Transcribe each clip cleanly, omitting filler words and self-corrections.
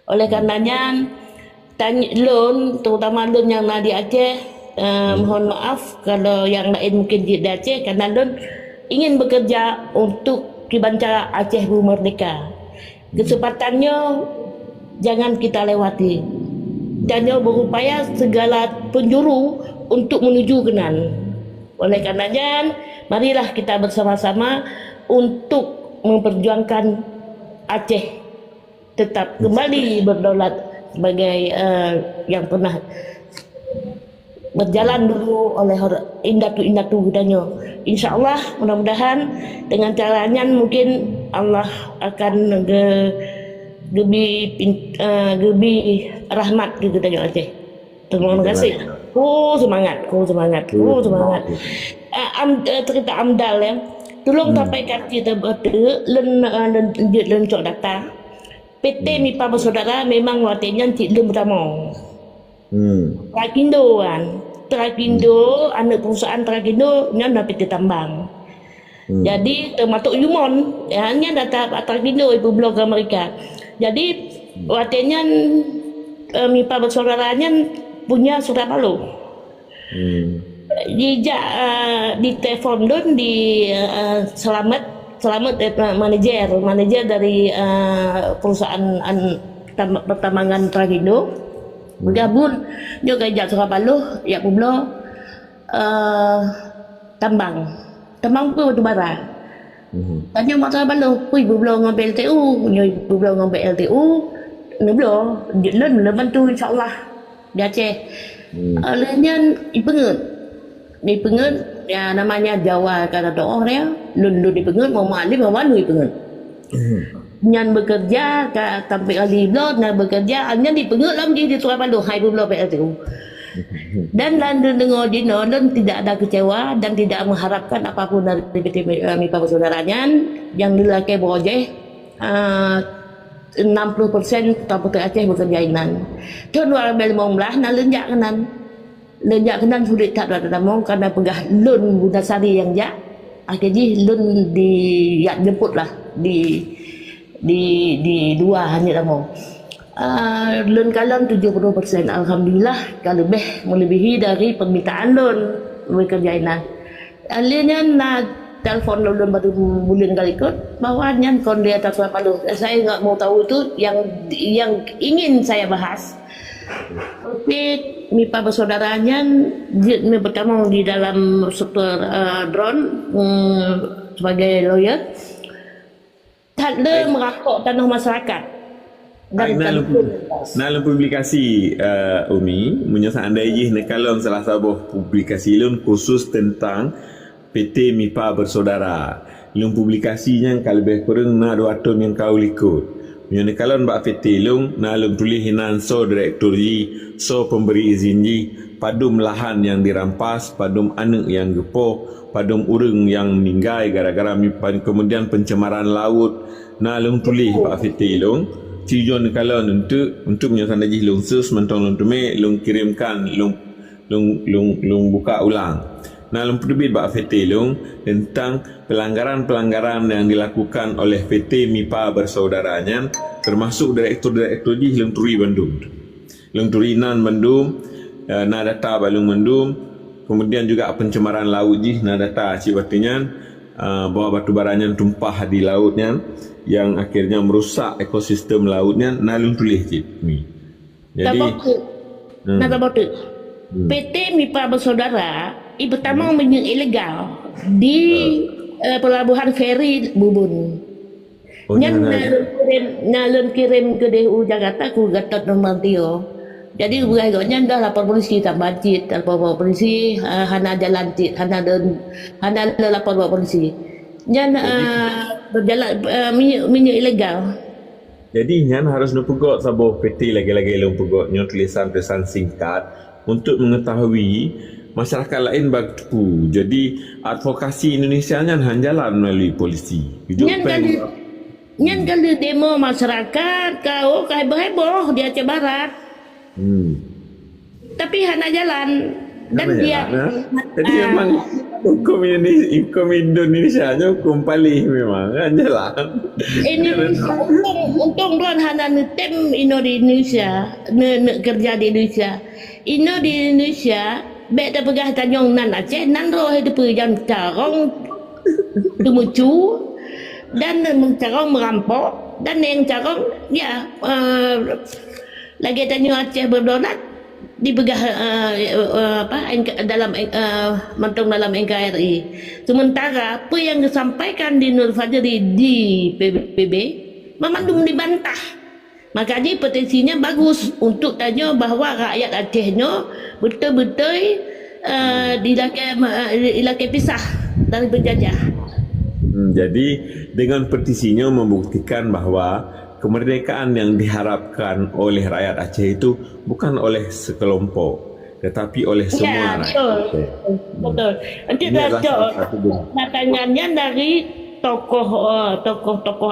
Oleh karenanya tanya loan, terutama loan yang di Aceh, mohon maaf kalau yang lain mungkin di Aceh, karena loan ingin bekerja untuk Kibanca Aceh Merdeka. Kesempatannya jangan kita lewati. Jangan berupaya segala penjuru untuk menuju Kenan. Oleh karenanya, marilah kita bersama-sama untuk memperjuangkan Aceh tetap kembali berdaulat sebagai yang pernah berjalan dulu oleh indatu-indatu budanya. InsyaAllah mudah-mudahan dengan caranya mungkin Allah akan gebi rahmat gitu tanya Aceh. Terima kasih. Semangat. Cerita Amdal ya. Tolong sampaikan kita berdua len cok data. PT MIPA Bersaudara memang artinya cik lem pertama. Trakindo kan. Trakindo anak perusahaan Trakindo nya PT Tambang. Jadi termasuk Yumon ya nya data Trakindo ibu blog Amerika. Jadi artinya MIPA Bersaudaranya punya surat malu. Di telepon don di selamat manajer dari perusahaan pertambangan Trakindo bergabung juga ijak Surabaya ya pula tambang pun batu bara. Tanya mak Surabaya ibu belum ngambil LTU, ibu belum ngambil LTU, belum bantu insyaAllah di Aceh. Lainnya dipengen ya namanya Jawa kata orang ya lundu dipengen mau malih mau malu dipengen nyan bekerja sampai kali blot nak bekerja hanya dipengen lam di Surabaya hai belum PLTU dan dengar dino dan tidak ada kecewa dan tidak mengharapkan apapun dari PT MIPA Bersaudaranya yang dilakai projek 60% Kabupaten Aceh bekerja inan tahun 2015 nak lenjak kenan sulit tak ada mong karena pegah lun Budasari yang jak akhirnya lun jemput lah di dua hanya mong lun kalam 70%. Alhamdulillah kalau lebih melebihi dari permintaan lun bekerjainan akhirnya na telefon lun baru bulan kali ikut bawahnya kon dia tak palu saya nggak mau tahu itu yang ingin saya bahas. Tapi MIPA Bersaudaranya pertama di dalam sektor drone sebagai lawyer tak ada merakok tanah masyarakat dan dalam publikasi Umi menyesal anda ijih nekalon salah satu publikasi lun khusus tentang PT MIPA Bersaudara lun publikasinya kalau lebih kurang na 2 tahun yang kau likut. Yang kalon bak fetilung na lum tulis hinan so direktur ji so pemberi izin ji padum lahan yang dirampas padum anak yang gepo padum urang yang meninggal gara-gara kemudian pencemaran laut na lum tulis bak fetilung tujuan kalon untuk menyatakan ji lung sus mentong lung tume lung kirimkan lung buka ulang na lum terbit bak fetilung tentang pelanggaran-pelanggaran yang dilakukan oleh PT MIPA Bersaudaranya termasuk direktur ji Lung Turi Bandung Lung Turi Nan Bandung na data Balung Bandung kemudian juga pencemaran laut ji na data cibatnya bahwa batu baranya tumpah di lautnya yang akhirnya merusak ekosistem lautnya na Lung tulis ji jadi PT MIPA Bersaudara pertama menyang ilegal di pelabuhan feri Bubun. Nalun kirim ke DU Jakarta ku Gatot Nurmantio. Jadi beragaknya dah lapor polisi tak bajit, lapor polisi hana jalan cik, hana lapor polisi. Nyan berjalan minyak ilegal. Jadi nyan harus nupegot sabuh PT lagi-lagi lu pegot nyo tulisan singkat untuk mengetahui masyarakat lain bagtu. Jadi advokasi Indonesia nya jalan melalui polisi. Nyan kalau demo masyarakat kau heboh di Aceh Barat. Tapi hana jalan dan dia jadi memang hukum Indonesia nya hukum paling memang kan jalan. Indonesia untung tuan hana tem Indonesia kerja di Indonesia. Di Indonesia bet dah pegah tanyong nan Aceh nan roh itu yang carong tumucu dan carong merampok dan yang carong ya lagi tanyong Aceh berdaulat dipegah dalam mentong dalam NKRI. Sementara apa yang disampaikan di Nur Fajri di PBB memang dibantah. Makanya petisinya bagus untuk tanya bahawa rakyat Acehnya betul-betul dilakai pisah dari penjajah. Jadi dengan petisinya membuktikan bahawa kemerdekaan yang diharapkan oleh rakyat Aceh itu bukan oleh sekelompok, tetapi oleh semua rakyat Aceh. Betul. Nanti datangannya dari tokoh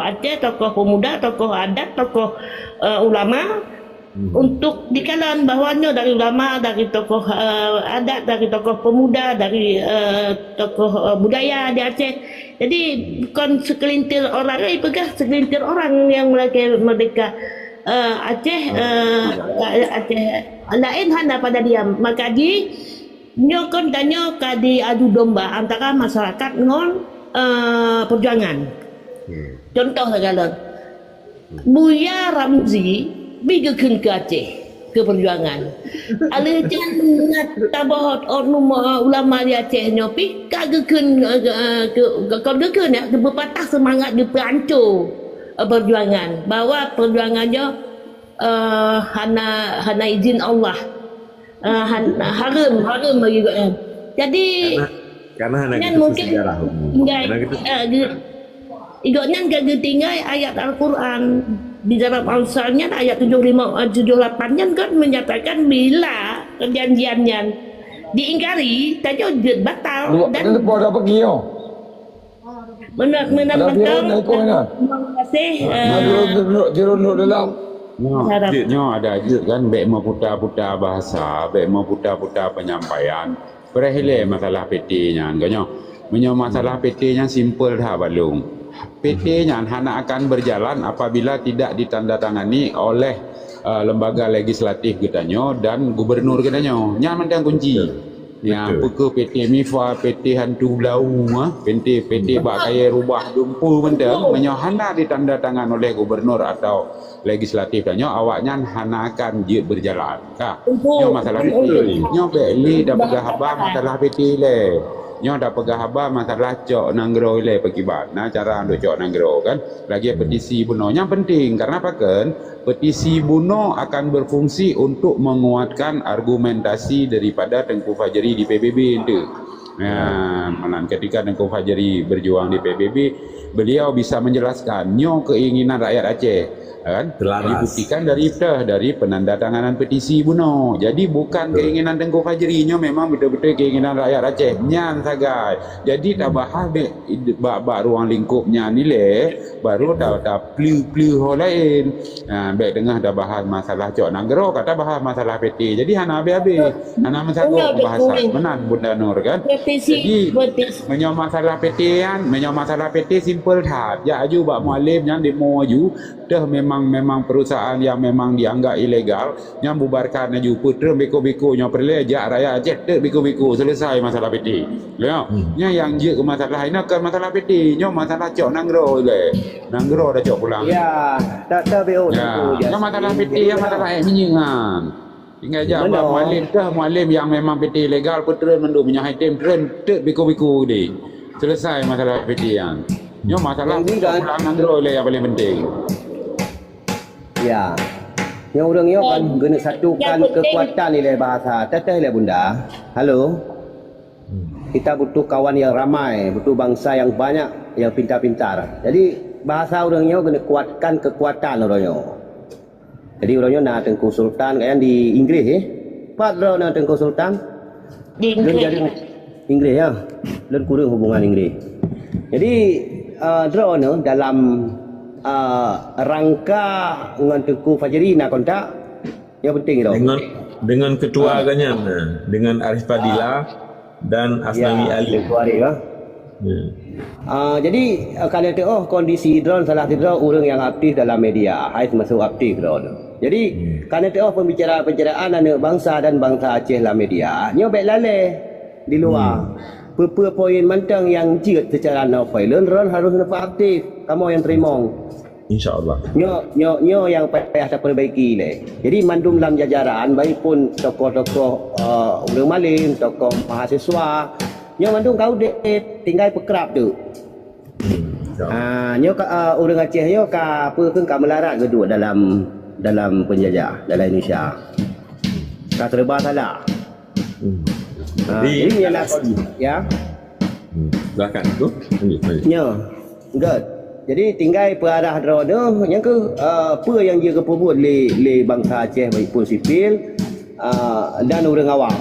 Aceh, tokoh pemuda, tokoh adat, tokoh ulama untuk dikalan bahwanya dari ulama, dari tokoh adat, dari tokoh pemuda, dari tokoh budaya di Aceh. Jadi bukan sekelintir orang, pegah sekelintir orang yang merdeka. Aceh lain hanya pada diam. Maka nyokon tanya kadi adu domba antara masyarakat dengan perjuangan. Contoh segalon, Buya Ramzi bigeun ke Aceh ke perjuangan. Alejan tabah ulama di Aceh nyopi kageun ke ya berpatah semangat di perancur perjuangan bahwa perjuangannya hana izin Allah, haram bagi jadi karena hana kan itu mungkin sejarah. igotnya gak tinggal ayat Al-Quran di dalam Al-Qurannya ayat 78-nya kan menyatakan bila perjanjiannya diingkari tanya batal dan pada pergi yo. Benar batal. Terima kasih. Jeruk dalam. Ada je kan baik memutar-putar bahasa, baik memutar-putar penyampaian. Berhile masalah PT-nya kan. Masalah PT-nya simple dah balung. PT-nya hanya akan berjalan apabila tidak ditandatangani oleh lembaga legislatif katanya dan gubernur katanya. Nyaman dan kunci. Ya, pukul PT Mifa, PT Hantu Belau, PT Bak Kaya Rubah Dumpu mentang menyohana ditandatangan oleh gubernur atau legislatif dan awaknya hana akan je berjalan. Kah? Nyo masalah PT. Nyo beli dah pegah habang masalah PT le. Nyo dah pegah habang masalah cok nanggro le pakibat. Nah cara untuk cok nanggro kan. Lagi petisi buno yang penting karena apa kan? Petisi buno akan berfungsi untuk menguatkan argumentasi daripada Tengku Fajri di PBB itu. Ketika Tengku Fajri berjuang di PBB, beliau bisa menjelaskan nyo keinginan rakyat Aceh kan dibuktikan dari penandatanganan petisi buno. Jadi bukan keinginan Tengku Fajri nyo memang betul-betul keinginan rakyat Aceh nyan sagai. Jadi tak bahas bak ruang lingkupnya nilai baru dah plu lain. Baik tengah dah bahas masalah cok nanggro kata bahas masalah PT. Jadi hana habis-habis. Hana mensago pembahasan menan Bunda Nur kan. Jadi menyo masalah PT kan, menyo masalah PT simple dah. Ya aju bak mualim yang demo aju dah memang perusahaan yang memang dianggap ilegal yang bubarkan aju putra beko-beko nya perlejak rakyat Aceh tek beko-beko selesai masalah PT. Ya. Yang je ke masalah ini kan masalah PT. Nyo masalah cok nanggro le. Nanggro dah cok pulang. Ya, tak BO. Ya, masalah PT yang masalah menyengan. Tinggal je abang mualim yang memang PT legal putra mendu punya item tren tek beko-beko dia. Selesai masalah PT yang. Nyo masalah pulang nanggro le yang paling penting. Ya. Yang orang yo kan guna satukan kekuatan nilai bahasa. Teteh le bunda. Halo. Kita butuh kawan yang ramai, butuh bangsa yang banyak, yang pintar-pintar. Jadi bahasa orangnya kena kuatkan kekuatan orangnya. Jadi orangnya nak Tengku Sultan kayak di Inggris Pat nak Tengku Sultan di Inggris ya. Dan kurang hubungan Inggris. Jadi drone dalam rangka dengan Tengku Fajri nak kontak yang penting itu. Dengan ketua agaknya dengan Arif Padilla dan Asnawi Ali. Tengku Arif lah. Ya. Jadi kalau tengok kondisi drone salah satu orang yang aktif dalam media, Haiz masuk aktif drone. Jadi kalau tengok pembicaraan anak bangsa dan bangsa Aceh dalam media, nyo baik lalai di luar. Apa poin mantang yang jid secara non-violent, drone harus nampak aktif. Kamu yang terima. InsyaAllah. Nyo yang payah tak perbaiki le. Jadi mandum dalam jajaran, baik pun tokoh-tokoh orang malim, tokoh mahasiswa, nyo mandum kau dek tinggal pekerap tu. Nyo orang Aceh nyo ka apa ke ka melarat kedua dalam penjajah dalam Indonesia. Ka serba salah. Jadi ialah ya. Silakan tu. Lanjut. Nyo. Good. Jadi tinggal perarah drone tu yang ke apa yang dia keperbuat le bangsa Aceh baik pun sipil dan orang awam.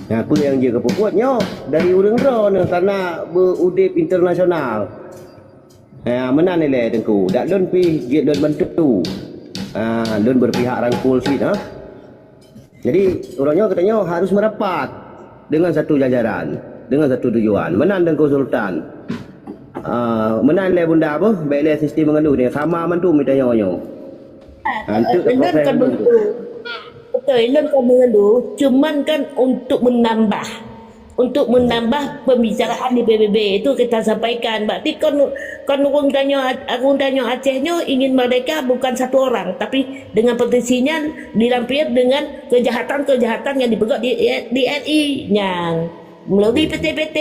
Apa yang dia keperbuatnya dari orang drone karena berudip internasional. Menan ni le tengku. Dak lon pi git lon bantu. Lon berpihak rangkul sikit ha. Jadi orangnya katanya harus merapat dengan satu jajaran, dengan satu tujuan. Menan tengku Sultan. Menan le bunda apa? Baik le sistem mengendu ni sama mantu minta nyawa. Elon kan begitu. Betul, Elon kan mengendu, cuman kan untuk menambah pembicaraan di PBB itu kita sampaikan. Berarti kan orang tanya Acehnya ingin merdeka bukan satu orang, tapi dengan petisinya dilampir dengan kejahatan-kejahatan yang diperbuat di RI-nya melalui PT-PT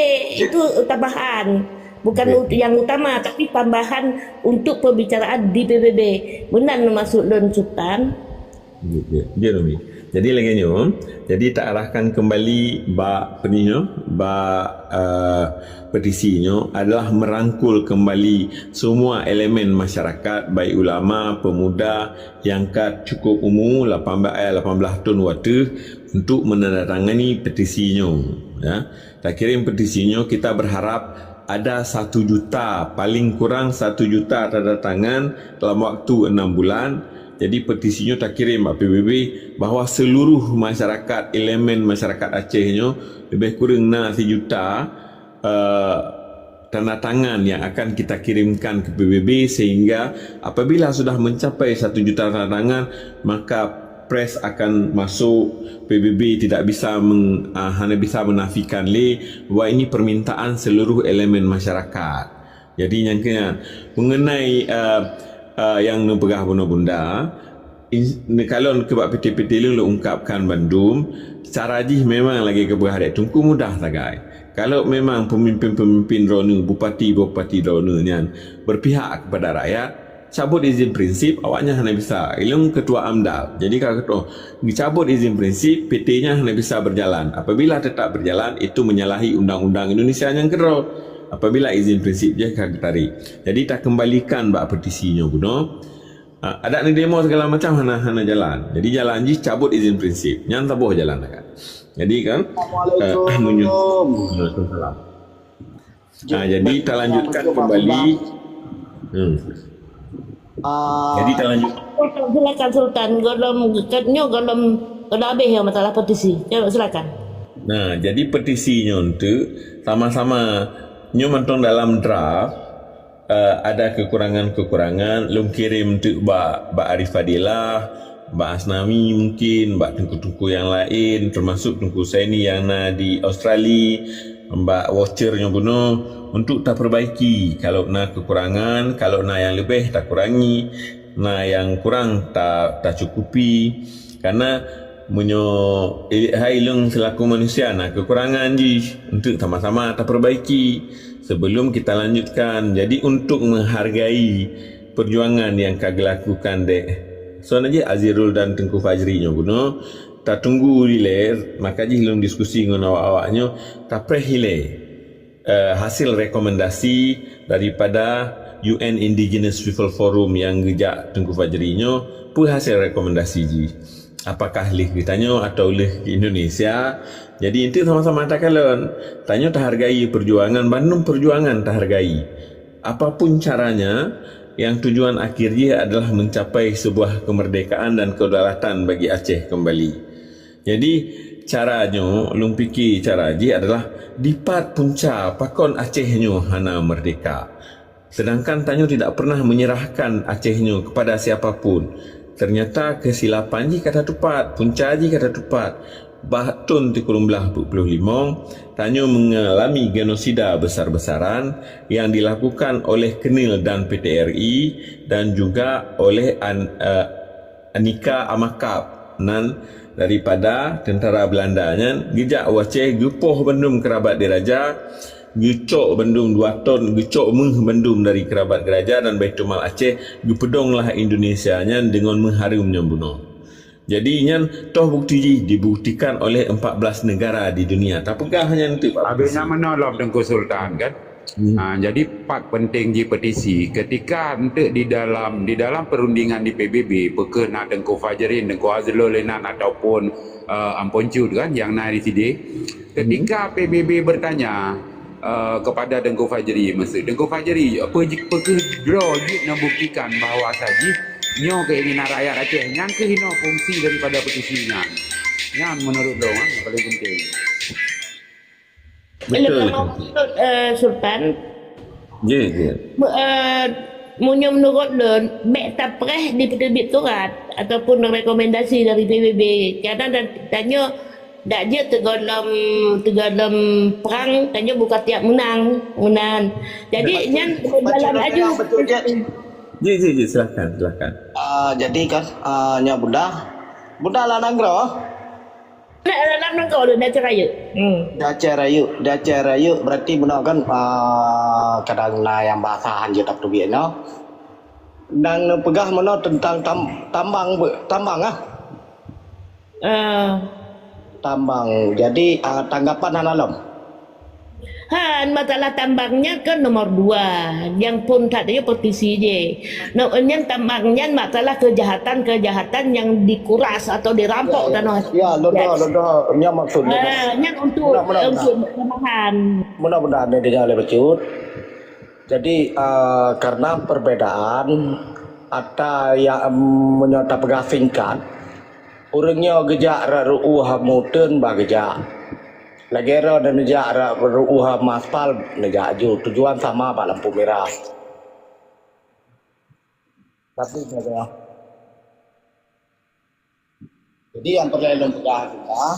itu tambahan. Bukan yang utama, tapi tambahan untuk pembicaraan di PBB. Benar masuk Lon Sultan. Ya, Rumi. Jadi lagi nyo, jadi tak arahkan kembali petisinya adalah merangkul kembali semua elemen masyarakat, baik ulama, pemuda yang cukup umur 18 tahun waktu untuk menandatangani petisinya. Ya, tak kirim petisinya, kita berharap ada 1 juta, paling kurang 1 juta tanda tangan dalam waktu 6 bulan. Jadi petisinya tak kirim PBB bahawa seluruh masyarakat, elemen masyarakat Acehnya lebih kurang 1 juta tanda tangan yang akan kita kirimkan ke PBB, sehingga apabila sudah mencapai 1 juta tanda tangan, maka pres akan masuk, PBB tidak bisa hanya bisa menafikan bahawa ini permintaan seluruh elemen masyarakat. Jadi yang kena mengenai yang nepegah bunda-bunda, kalau kebab PT-PT lu ungkapkan Bandung, cara jih memang lagi kebegah dek tungku mudah tagai. Kalau memang pemimpin-pemimpin drone, bupati-bupati drone yang berpihak kepada rakyat, cabut izin prinsip, awaknya hanya bisa ilung ketua AMDAL. Jadi kalau ketua dicabut izin prinsip, PT-nya hanya bisa berjalan. Apabila tetap berjalan, itu menyalahi undang-undang Indonesia yang kedua. Apabila izin prinsip je kagak tarik. Jadi tak kembalikan bak petisinya guna. Ada ni demo segala macam hana jalan. Jadi jalan je cabut izin prinsip. Yang tak boleh jalan kan. Jadi kan Waalaikumsalam. Jadi kita lanjutkan kembali. Jadi kita lanjut. Silakan Sultan, golom habis ya masalah petisi. Silakan. Nah, jadi petisinya untuk sama-sama mentong dalam draft, ada kekurangan-kekurangan. Lum kirim untuk Mbak Arif Fadilah, Mbak Asnawi mungkin, Mbak Tengku-tengku yang lain, termasuk Tengku Saini yang di Australia, Mbak Watcher-nya guna untuk tak perbaiki. Kalau nak kekurangan, kalau nak yang lebih tak kurangi, nak yang kurang tak cukupi. Karena ilung selaku manusia nak kekurangan je untuk sama-sama tak perbaiki sebelum kita lanjutkan. Jadi untuk menghargai perjuangan yang kau lakukan dek so aja Azirul dan Tengku Fajri nya guna tak tunggu dile, maka je ilung diskusi dengan awak-awaknya tak prehile hasil rekomendasi daripada UN Indigenous People Forum yang gejak Tengku Fajri nya pun hasil rekomendasi je. Apakah lih ditanya atau lih di Indonesia. Jadi itu sama-sama tak kalon. Tanya tak hargai perjuangan Bandung, perjuangan tak hargai. Apapun caranya, yang tujuan akhirnya adalah mencapai sebuah kemerdekaan dan kedaulatan bagi Aceh kembali. Jadi caranya, lung fikir cara je adalah dipat punca pakon Acehnya hana merdeka. Sedangkan Tanyo tidak pernah menyerahkan Acehnya kepada siapapun. Ternyata kesilapan ji kata tepat, punca ji kata tepat. Bahkan di kurun belah 45, Tanyo mengalami genosida besar-besaran yang dilakukan oleh Kenil dan PTRI dan juga oleh Anika Amakap nan daripada tentara Belandanya. Gejak Aceh gepoh bendum kerabat diraja, gecok bendum 2 ton, gecok bendum dari kerabat geraja dan Baitul Mal Aceh, gepedonglah Indonesia nya dengan mengharumnya bunuh. Jadi nyan toh bukti ji dibuktikan oleh 14 negara di dunia. Tak pegah hanya untuk Habisnya menolong Tengku Sultan kan. Jadi part penting di petisi ketika untuk di dalam perundingan di PBB pekena Tengku Fajrin, Tengku Azlul Lenan ataupun Ampon Cud kan yang naik di sini. Ketika PBB bertanya kepada Tengku Fajri, maksud Tengku Fajri apa draw nak buktikan bahawa saji nyo keinginan rakyat Aceh yang kehina fungsi daripada petisinya. Yang menurut dong yang paling penting. betul. Sultan, Ya. Munyo menurut lo, bek tapreh di penerbit surat ataupun rekomendasi dari PBB. Karena tanya dak je terdalam perang, tanya bukan tiap menang. Jadi nyan dalam aju. Ya, silakan. Jadi kan nya Bunda lah nanggro. Dalam negara dah cerai. Dah rayu berarti benar kan kadang yang bahasa Hanjir tak tubi no. Dan pegah mana tentang tambang ah. Tambang. Jadi tanggapan Hanalom. Masalah tambangnya kan nomor 2. Yang pun tadinya petisi je. Yang tambangnya masalah kejahatan yang dikuras atau dirampok tanah. Ya, lodo nya maksudnya. Yang untuk pertambahan. Mudah-mudahan ini dia oleh becut. Jadi karena perbedaan ada yang menyata pegah singkat. Orangnya gejak RUU Hamuten bagejak. Negara dan negara beruha maspal negara ju tujuan sama Pak lampu merah. Tapi negara. Jadi yang perlu pegah kita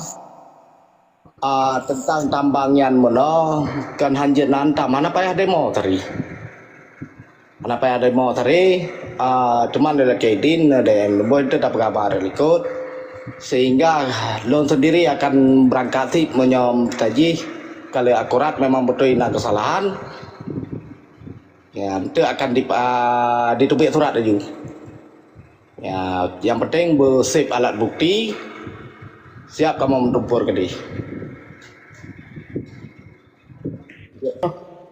tentang tambangnya mono kan hanjir nanta mana payah demo tadi. Mana payah demo tadi cuman ada kedin ada yang boleh tetap kabar ikut. Sehingga loan sendiri akan berangkati menyom taji kalau akurat memang betul ini kesalahan ya itu akan ditubik surat aja ya yang penting bersip alat bukti siap kamu mentumpur ke dia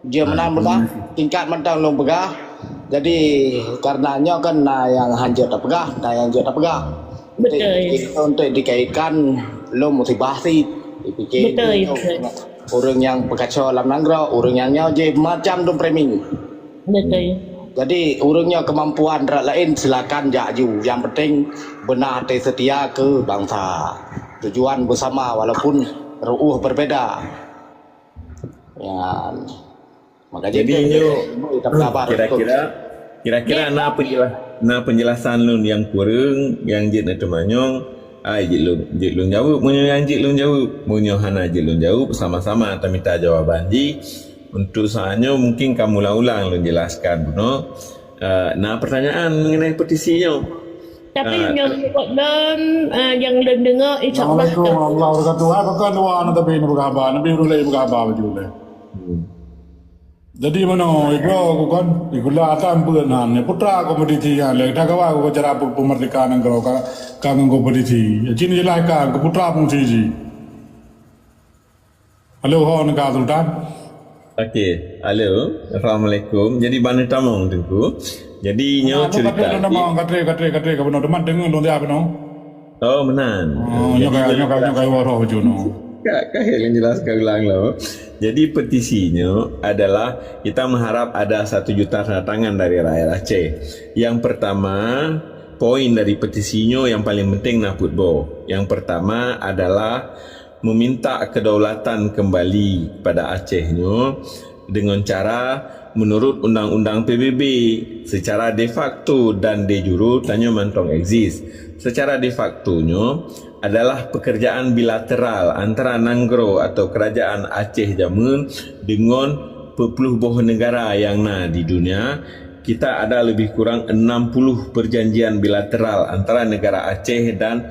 dia menang tingkat mentang long pegah jadi karenanya kan yang hancur tak pegah yang hancur tak pegah. Betul. Untuk dikaitkan lo motivasi dipikir betul. Orang yang pekacau dalam nanggro, orang yang nyaje macam dom framing. Betul. Jadi orangnya kemampuan lain silakan jaju. Yang penting benar hati setia ke bangsa. Tujuan bersama walaupun RUU berbeda. Ya. Maka Jadi kira-kira na penjelasan lu yang kurang yang jit na temanyong jit lu jawab munyo yang jit lu jawab munyo hana jit lu jawab sama-sama kita minta jawaban ji untuk soalnya mungkin kamu ulang lu jelaskan no pertanyaan mengenai petisinya Tapi yang dengar insya-Allah Assalamualaikum warahmatullahi wabarakatuh. Kan luar nabi ni berkhabar, nabi berkhabar betul. Jadi mana itu aku kan ikulah atas bulan ni putra kompetisi yang lagi tak kawan aku cara pemerdekaan negara kan kompetisi. Jadi jelaskan ke putra pun siji. Halo ho negara Sultan. Okey, halo. Assalamualaikum. Jadi bana tamong tengku. Jadi nyo cerita. Kata benar teman dengar lu dia apa no? Oh, menan. Oh, nyokai waro juno. Kak yang jelaskan ulang lo. Jadi petisinya adalah kita mengharap ada 1 juta tanda tangan dari rakyat Aceh. Yang pertama, poin dari petisinya yang paling penting nak putbo. Yang pertama adalah meminta kedaulatan kembali pada Acehnya dengan cara menurut Undang-Undang PBB secara de facto dan de jure tanya mantong exist. Secara de factonya adalah pekerjaan bilateral antara Nanggro atau Kerajaan Aceh Jamun dengan berpuluh buah negara yang di dunia. Kita ada lebih kurang 60 perjanjian bilateral antara negara Aceh dan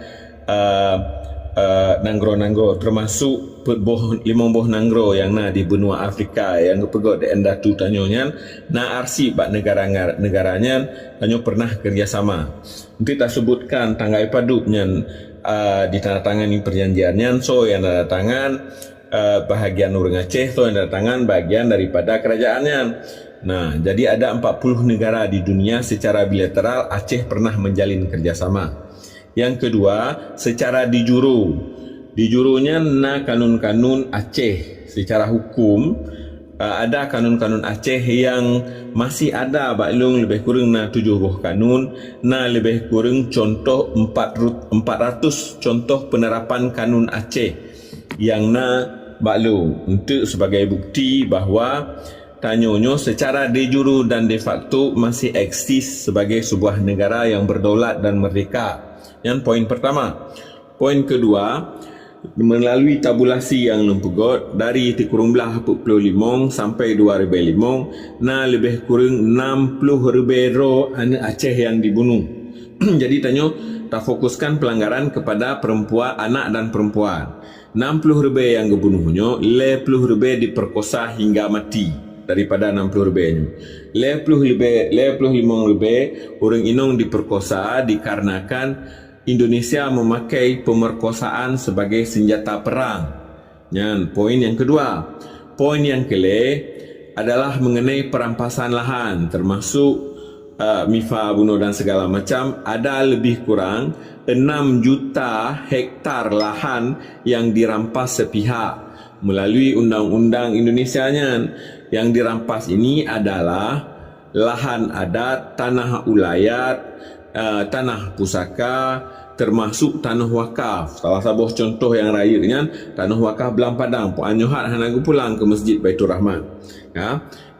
Nanggro-Nanggro, termasuk 5 buah Nanggro yang di benua Afrika yang pegot di endatu tanyonya arsip bak negaranya tanyo pernah kerjasama. Nanti tak sebutkan tanggai padupnya ditandatangani perjanjiannya, so yang tanda tangan bahagian orang Aceh, so yang tanda tangan bagian daripada kerajaannya. Nah, jadi ada 40 negara di dunia secara bilateral Aceh pernah menjalin kerjasama. Yang kedua, secara di juru. Di jurunya kanun-kanun Aceh secara hukum, ada kanun-kanun Aceh yang masih ada baklung lebih kurang 7 buah kanun, lebih kurang contoh 400 contoh penerapan kanun Aceh yang baklung untuk sebagai bukti bahawa tanyonyo secara de jure dan de facto masih eksis sebagai sebuah negara yang berdaulat dan merdeka. Yang poin pertama. Poin kedua, melalui tabulasi yang lempegot dari 13.45 sampai 2005, lebih kurang 60,000 roh anak Aceh yang dibunuh. Jadi tanyo tak fokuskan pelanggaran kepada perempuan, anak dan perempuan. 60,000 yang dibunuhnya, 50,000 diperkosa hingga mati. Daripada 60,000 55,000 orang inong diperkosa dikarenakan Indonesia memakai pemerkosaan sebagai senjata perang. Poin yang kedua. Poin yang adalah mengenai perampasan lahan, termasuk MIFA bunuh dan segala macam. Ada lebih kurang 6 juta hektar lahan yang dirampas sepihak melalui undang-undang Indonesianya. Yang dirampas ini adalah lahan adat, tanah ulayat, tanah pusaka, termasuk tanah wakaf. Salah satu contoh yang rayanya tanah wakaf Belang Padang. Puan Nyohat hanagu pulang ke Masjid Baitur Rahman.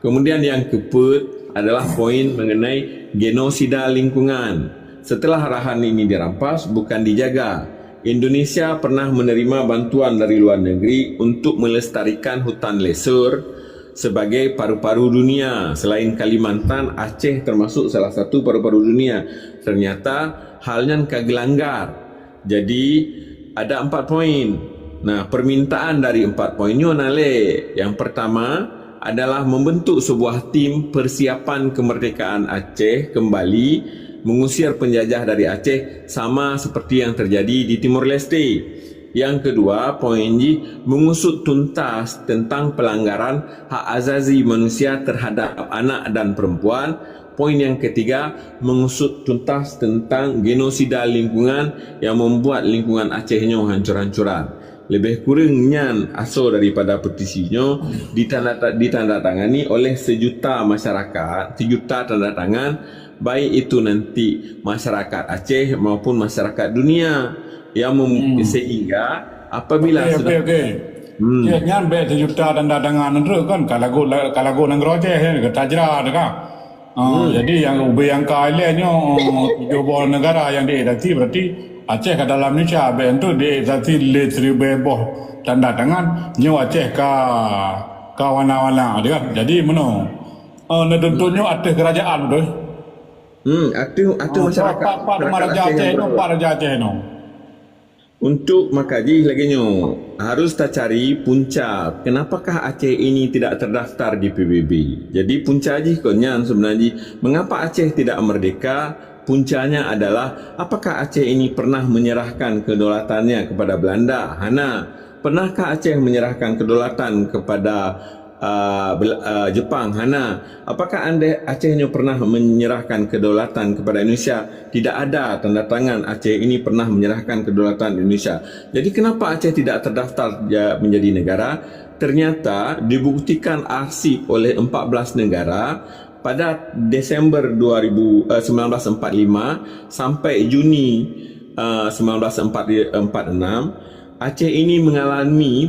Kemudian yang keempat adalah poin mengenai genosida lingkungan. Setelah lahan ini dirampas, bukan dijaga. Indonesia pernah menerima bantuan dari luar negeri untuk melestarikan hutan lesur sebagai paru-paru dunia. Selain Kalimantan, Aceh termasuk salah satu paru-paru dunia. Ternyata halnya kagelanggar. Jadi ada 4 poin. Permintaan dari 4 poinnya yang pertama adalah membentuk sebuah tim persiapan kemerdekaan Aceh kembali, mengusir penjajah dari Aceh sama seperti yang terjadi di Timor Leste. Yang kedua, poin G, mengusut tuntas tentang pelanggaran hak azazi manusia terhadap anak dan perempuan. Poin yang ketiga, mengusut tuntas tentang genosida lingkungan yang membuat lingkungan Acehnya hancur-hancuran. Lebih kurangnya asal daripada petisinya ditandatangani oleh 1 juta masyarakat, 1 juta tanda tangan, baik itu nanti masyarakat Aceh maupun masyarakat dunia. Sehingga apabila Ya, nyan be 1 juta tanda tangan itu kan kalau nang Aceh ke Tajra kan. Jadi yang yang kailenya 7 buah negara yang diedati berarti Aceh ke dalam Indonesia be itu diedati 1,000 buah tanda tangan nyu Aceh ke wana-wana kan. Jadi meno tentunya ada kerajaan betul. Ada masyarakat. Pak Raja Aceh no. Untuk makaji lagi harus kita cari punca. Kenapakah Aceh ini tidak terdaftar di PBB? Jadi punca aja konyan sebenarnya. Mengapa Aceh tidak merdeka? Puncanya adalah apakah Aceh ini pernah menyerahkan kedaulatannya kepada Belanda? Pernahkah Aceh menyerahkan kedaulatan kepada Jepang? Apakah Acehnya pernah menyerahkan kedaulatan kepada Indonesia? Tidak ada tanda tangan Aceh ini pernah menyerahkan kedaulatan Indonesia. Jadi kenapa Aceh tidak terdaftar menjadi negara? Ternyata dibuktikan arsip oleh 14 negara pada Desember 1945 sampai Juni 1946 Aceh ini mengalami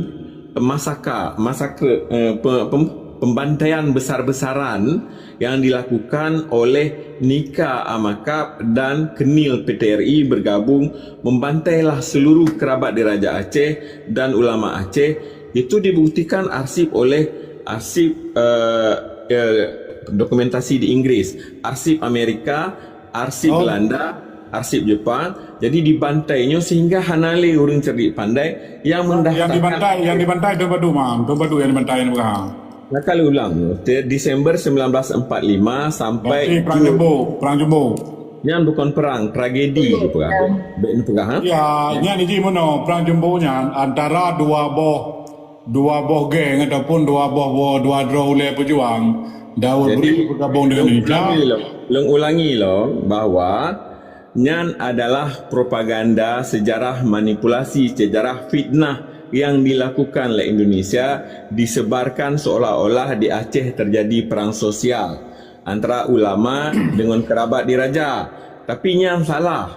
pembantaian besar-besaran yang dilakukan oleh Nika Amakap dan Kenil PTRI bergabung membantailah seluruh kerabat diraja Aceh dan ulama Aceh. Itu dibuktikan oleh arsip dokumentasi di Inggris, arsip Amerika, arsip Belanda, arsip Jepang. Jadi dibantainya sehingga hanale orang cerdik pandai yang mendaftarkan yang dibantai Tuan Badu yang dibantai yang berang. Nakal ulang Desember 1945 sampai Perang Jumbo. yang bukan perang, tragedi tu perang. Baik perang. Ya, nya ni mono perang Jumbo nya antara dua boh geng ataupun dua draw oleh pejuang. Daud beri bergabung dengan Indonesia. Ulangi lo bahwa nyan adalah propaganda, sejarah manipulasi, sejarah fitnah yang dilakukan oleh Indonesia, disebarkan seolah-olah di Aceh terjadi perang sosial antara ulama dengan kerabat diraja. Tapi yang salah,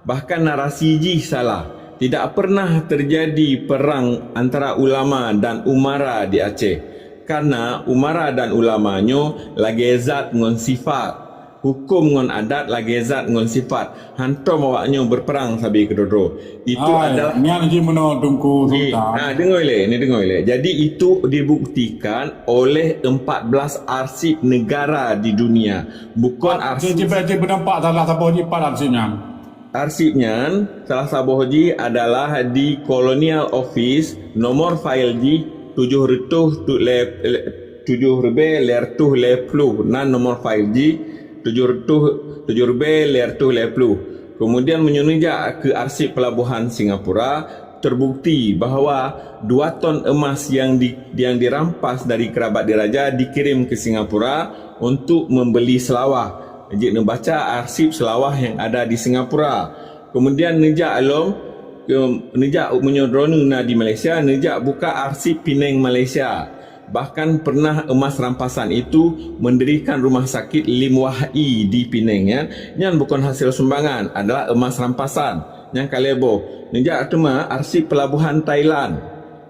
bahkan narasi ji salah. Tidak pernah terjadi perang antara ulama dan umara di Aceh, karena umara dan ulamanya lagi zat ngon sifat, hukum ngon adat lagi zat ngon sifat. Hantom awaknya berperang sabi kedodro. Itu adalah ni mono tungku sultan. dengar le. Jadi itu dibuktikan oleh 14 arsip negara di dunia. Bukan arsip. Cik bernampak salah siapa ni part arsipnya. Arsipnya salah satu hoji adalah di Colonial Office, nomor file di 7 lertuh lepluh nan nomor file di 7 lertuh. Kemudian menunjuk ke arsip pelabuhan Singapura, terbukti bahawa 2 ton emas yang dirampas dari kerabat diraja dikirim ke Singapura untuk membeli selawah. Jika membaca arsip selawah yang ada di Singapura. Kemudian nejak menyodronu di Malaysia, nejak buka arsip Penang Malaysia. Bahkan pernah emas rampasan itu mendirikan rumah sakit Lim Wah'i di Penang ya. Yang bukan hasil sumbangan, adalah emas rampasan. Yang kalebo, nejak tema arsip pelabuhan Thailand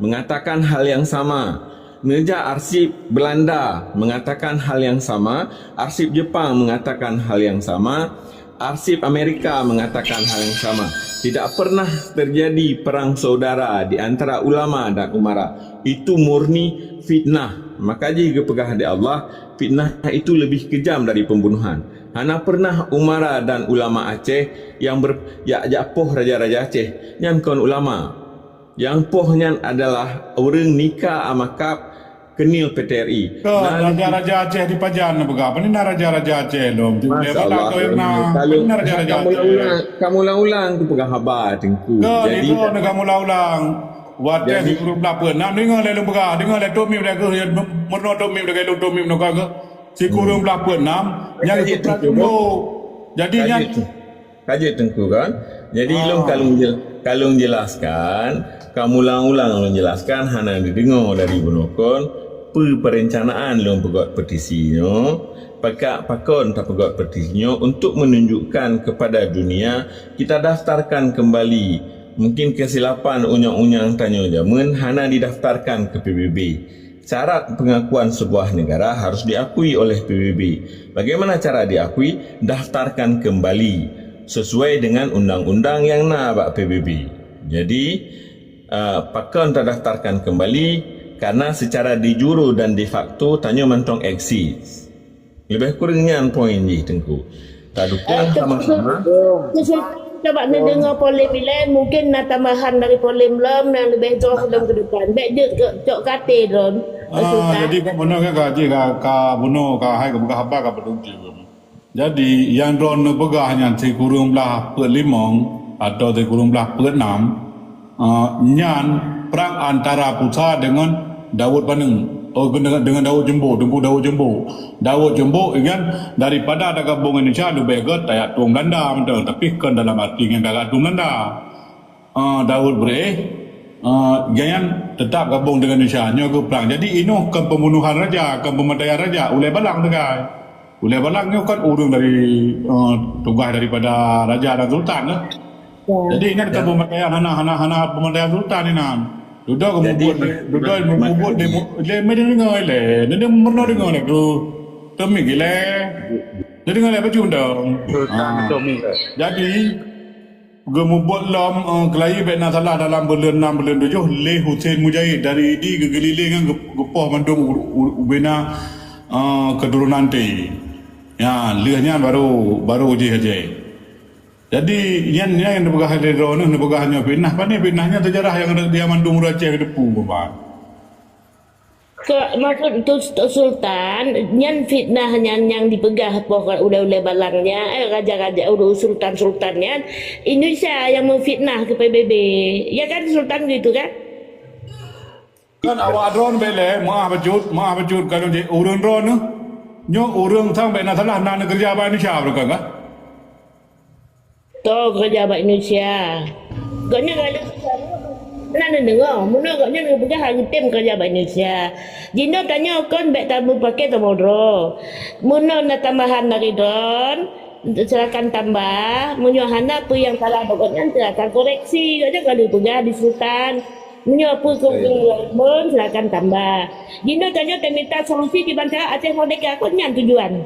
mengatakan hal yang sama. Nejak arsip Belanda mengatakan hal yang sama, arsip Jepang mengatakan hal yang sama, arsip Amerika mengatakan hal yang sama. Tidak pernah terjadi perang saudara di antara ulama dan umara. Itu murni fitnah. Maka jika pegah di Allah, fitnah itu lebih kejam dari pembunuhan. Hana pernah umara dan ulama Aceh yang poh raja-raja Aceh yang kon ulama. Yang pohnya adalah orang Nika Amakap Kenil PTRI. Raja-raja Aceh di Pajan apa ni raja-raja Aceh dong. Kamu ulang tu pegang khabar tengku. Jadi kamu ulang. Wadah di grup lapar. Nak dengar le lembaga, dengar le Tommy mereka yang merno Tommy mereka lu Tommy mereka ke. Si kurung lapar nam yang jumbo. Jadi yang kaji tengku kan. Jadi kalung jelaskan, kamu ulang jelaskan hana didengar dari Bunokon. Perencanaan long peguat petisinya, pakon tak peguat petisinya untuk menunjukkan kepada dunia kita daftarkan kembali. Mungkin kesilapan unyang-unyang tanya jaman hana didaftarkan ke PBB. Syarat pengakuan sebuah negara harus diakui oleh PBB. Bagaimana cara diakui? Daftarkan kembali sesuai dengan undang-undang yang nak PBB. Jadi pakon tak daftarkan kembali karena secara de jure dan de facto tanya mentong eksis. Lebih kurangnya poin ni tengku. Tak dukung sama-sama. Coba nak dengar polem lain, mungkin nak tambahan dari polem lem yang lebih jauh dalam ke depan. Baik je cok kate lem. Jadi kau benar ke kaji ka bunuh ka hai ka buka haba ka pedungji. Jadi yang ron pegahnya si kurung belah per-5 atau si kurung belah per-6 nyan perang antara pusat dengan Daud Paneng dengan Daud Jumbo, Daud Jumbo kan daripada ada gabung Indonesia lebih ke tayak tuang Belanda betul, tapi kan dalam arti yang agak tuang Belanda. Daud jangan tetap gabung dengan Indonesia nya ke perang. Jadi ini kan pembunuhan raja, kan pemantaian raja. Ulai Balang tegai. Ulai Balang ni kan urung dari tugas daripada raja dan sultan. Jadi ingat kan pemakaian hana pemakaian sultan ni nan. Duduk kamu buat le mesti dengar le. Dia pernah dengar le tu. Temi gile. Dia dengar le apa dong. Jadi kamu buat lam kelai bet nak salah dalam bulan 6 bulan 7 le Hussein Mujahid dari di kegelilingan gepoh mandung ubena keturunan ti. Ya, lehnya baru uji saja. Jadi yang dibegah dari drone ni begahnya fitnah. Pani fitnahnya sejarah yang dia mandung Aceh ke depu bapak. Maksud tu Sultan, nyan fitnah yang dipegah pokok udah balangnya, raja-raja udah sultan-sultannya, Indonesia yang memfitnah ke PBB, ya kan Sultan gitu kan? Kan awak drone bele, maaf bejut kalau je urang drone tu, nyo urang sampai nak salah nak kerja apa Indonesia berkan kan? Toh kerja buat Indonesia, kanya kalau mana dengar, mana kanya pegah hari tem kerja buat Indonesia. Jino tanya kon bet tamu pakai tomodro, mana nak tambahan dari drone. Silakan tambah, menyohana apa yang salah pokoknya silakan koreksi. Kanya kalau pegah di Sultan. Menyopu pun silakan tambah. Jino tanya minta solusi di bangsa Aceh Merdeka, aku nyan tujuan.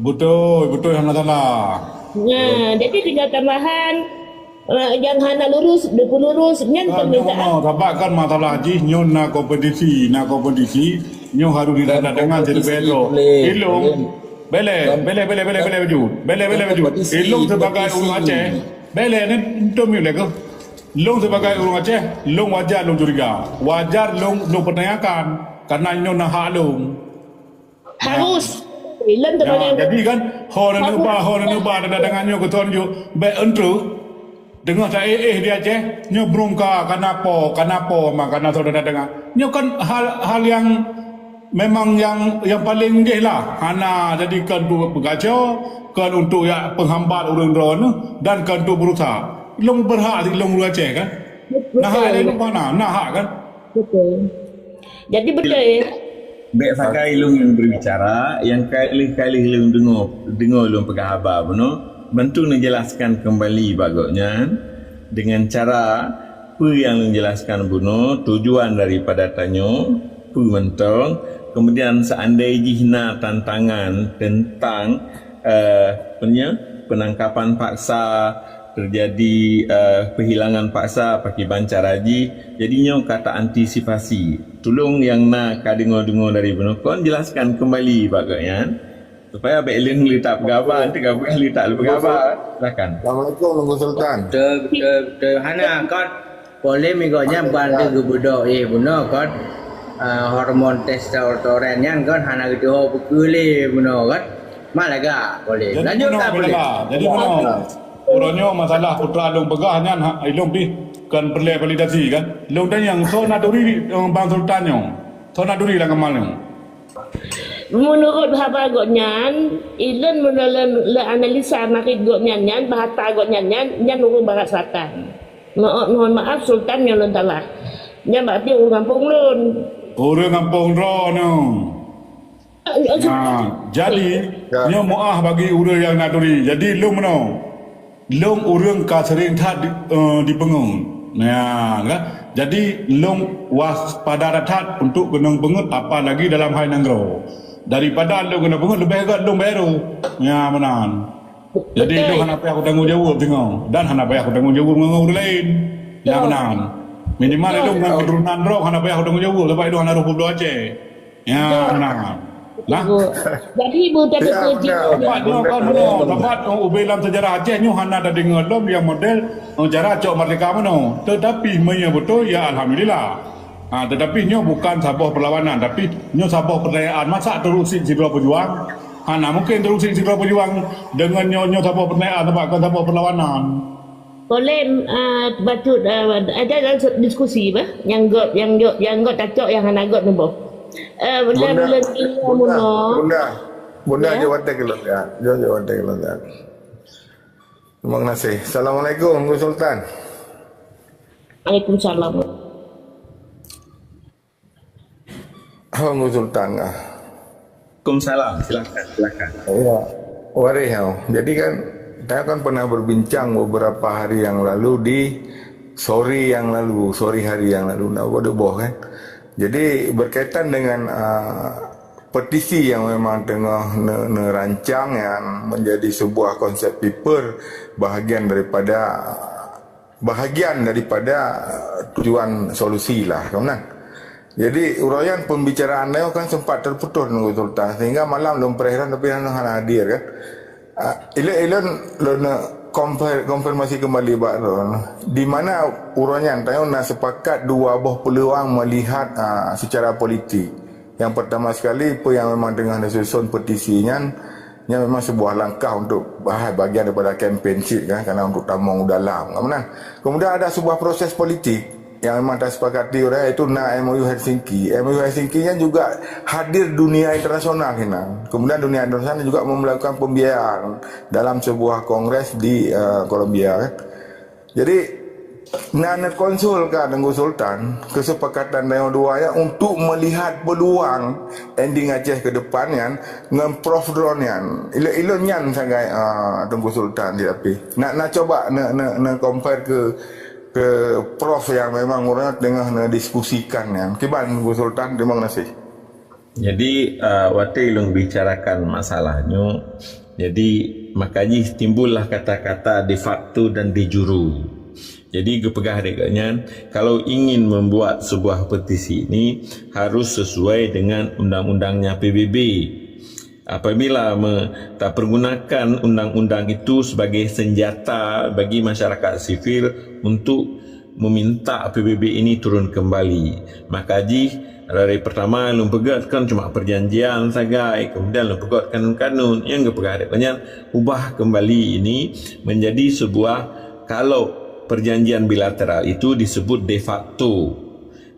Betul yang salah. Nah, jadi tinggal tambahan yang hana lurus, lurus nyan permintaan. Sebab kan masalah haji nyo nak kompetisi, nyo harus didana dengan jadi bedo. Ilung bele baju. Ilung sebagai orang Aceh, bele ni domi lego. Long sebagai orang Aceh, long wajar long curiga. Wajar long pertanyakan karena nyo nak hak long. Harus. Ya, jadi kan orang nuba dengan nyo ketuan nyo be entru dengar saya di Aceh nyo berungka kenapa makana saudara dengar. Nyo kan hal yang memang yang paling geh lah. Hana jadikan tu pegacau kan untuk ya penghambat orang drone dan kan tu berusaha. Long berhak di long Aceh kan? Nah hak dia mana? Nah hak kan? Betul. Jadi betul ya. Baik sakai long yang berbicara, yang kali long dengar long pegah habar beno, bantu menjelaskan kembali bagusnya dengan cara apa yang menjelaskan beno, tujuan daripada tanyo, apa mentong, kemudian seandainya jihna tantangan tentang penangkapan paksa, terjadi kehilangan paksa pakai bancar haji, jadinya kata antisipasi. Tolong yang nak dengar dari penukon jelaskan kembali bagusnya supaya Belin litak pegawai nanti kau litak pegawai. Silakan. Assalamualaikum Nunggu Sultan. Betul. Hana kot boleh migotnya bantu gubernur buno kot hormon testosteron yang kot hana gitu ho pukuli buno kot malaga boleh. Lanjut tak boleh. Jadi mana? Orangnya masalah putra long pegahnya long di kan perlu validasi kan. Long dan yang so naduri bang sultannya. So naduri lah kemalnya. Menurut haba gotnyan, ilun menurut analisa makit gotnyan nyan, bahasa gotnyan nyan urung barat selatan. Mohon maaf Sultan yang lun talah. Nyan berarti urung kampung lun. Urung kampung ron. Jadi nyo muah bagi urang yang naduri. Jadi long meno. Long urang ka sering that dipengung. Nah, kan? Jadi long waspada ratat untuk genong pengut apa lagi dalam hal nanggro. Daripada long genong pengut lebih agak long baru. Ya benar. Jadi long hana payah aku tanggung jawab tengok dan hana payah aku tanggung jawab dengan orang lain. Ya benar. Minimal long dengan keturunan roh hana payah aku tanggung jawab lepas itu hana 20 Aceh. Ya benar. Lah. Jadi ibu tak kerja. Tempat ubelam sejarah Aceh nyo hana ada dengar lom yang model cara cok merdeka mano. Tetapi menya betul ya alhamdulillah. Tetapi nyo bukan sabah perlawanan tapi nyo sabah perayaan masa terusin sidra pejuang. Hana mungkin terusin sidra pejuang dengan nyo sabah perayaan tempat kan sabah perlawanan. Boleh batut ada diskusi bah yang got tak cok yang hana got nubo. Bunda jawatan keluarga. Jawatan keluarga. Terima kasih. Assalamualaikum Nunggu Sultan. Waalaikumsalam. Nunggu Sultan. Waalaikumsalam. Silakan. Ya. Waris. Jadi kan saya kan pernah berbincang beberapa hari yang lalu di sore hari yang lalu nak bodoh kan. Jadi berkaitan dengan petisi yang memang tengah nerancang yang menjadi sebuah konsep paper bahagian daripada tujuan solusi lah kawan. Jadi uraian pembicaraan dia kan sempat terputus Nunggu Sultan sehingga malam belum perhatian tapi nak hadir kan. Ilon konfirmasi kembali di mana uraian tayo nak sepakat dua buah peluang melihat secara politik. Yang pertama sekali apa yang memang tengah disusun petisinya yang memang sebuah langkah untuk bahagian daripada kempen sheet kan, kerana untuk tamung dalam kan. Kemudian ada sebuah proses politik yang memang tersepakati iaitu nak MOU Helsinki. MOU Helsinki nya juga hadir dunia internasional kena. Kemudian dunia internasional juga melakukan pembiayaan dalam sebuah kongres di Colombia kan. Jadi nak konsulkan Tengku Sultan kesepakatan yang dua ya untuk melihat peluang ending Aceh ke depan kan dengan Prof Drone kan. Ilon nyan sangat Tengku Sultan dia tapi nak coba nak compare ke Prof yang memang orang tengah diskusikan yang kiban Tengku Sultan. Terima kasih. Jadi waktu ilung bicarakan masalahnya, jadi makanya timbullah kata-kata de facto dan de jure. Jadi kepegah dekatnya kalau ingin membuat sebuah petisi ini harus sesuai dengan undang-undangnya PBB. Apabila tak pergunakan undang-undang itu sebagai senjata bagi masyarakat sivil untuk meminta PBB ini turun kembali, maka dari pertama lumpegat kan cuma perjanjian saja, kemudian lumpegat kanun-kanun yang kepegadanya ubah kembali ini menjadi sebuah, kalau perjanjian bilateral itu disebut de facto.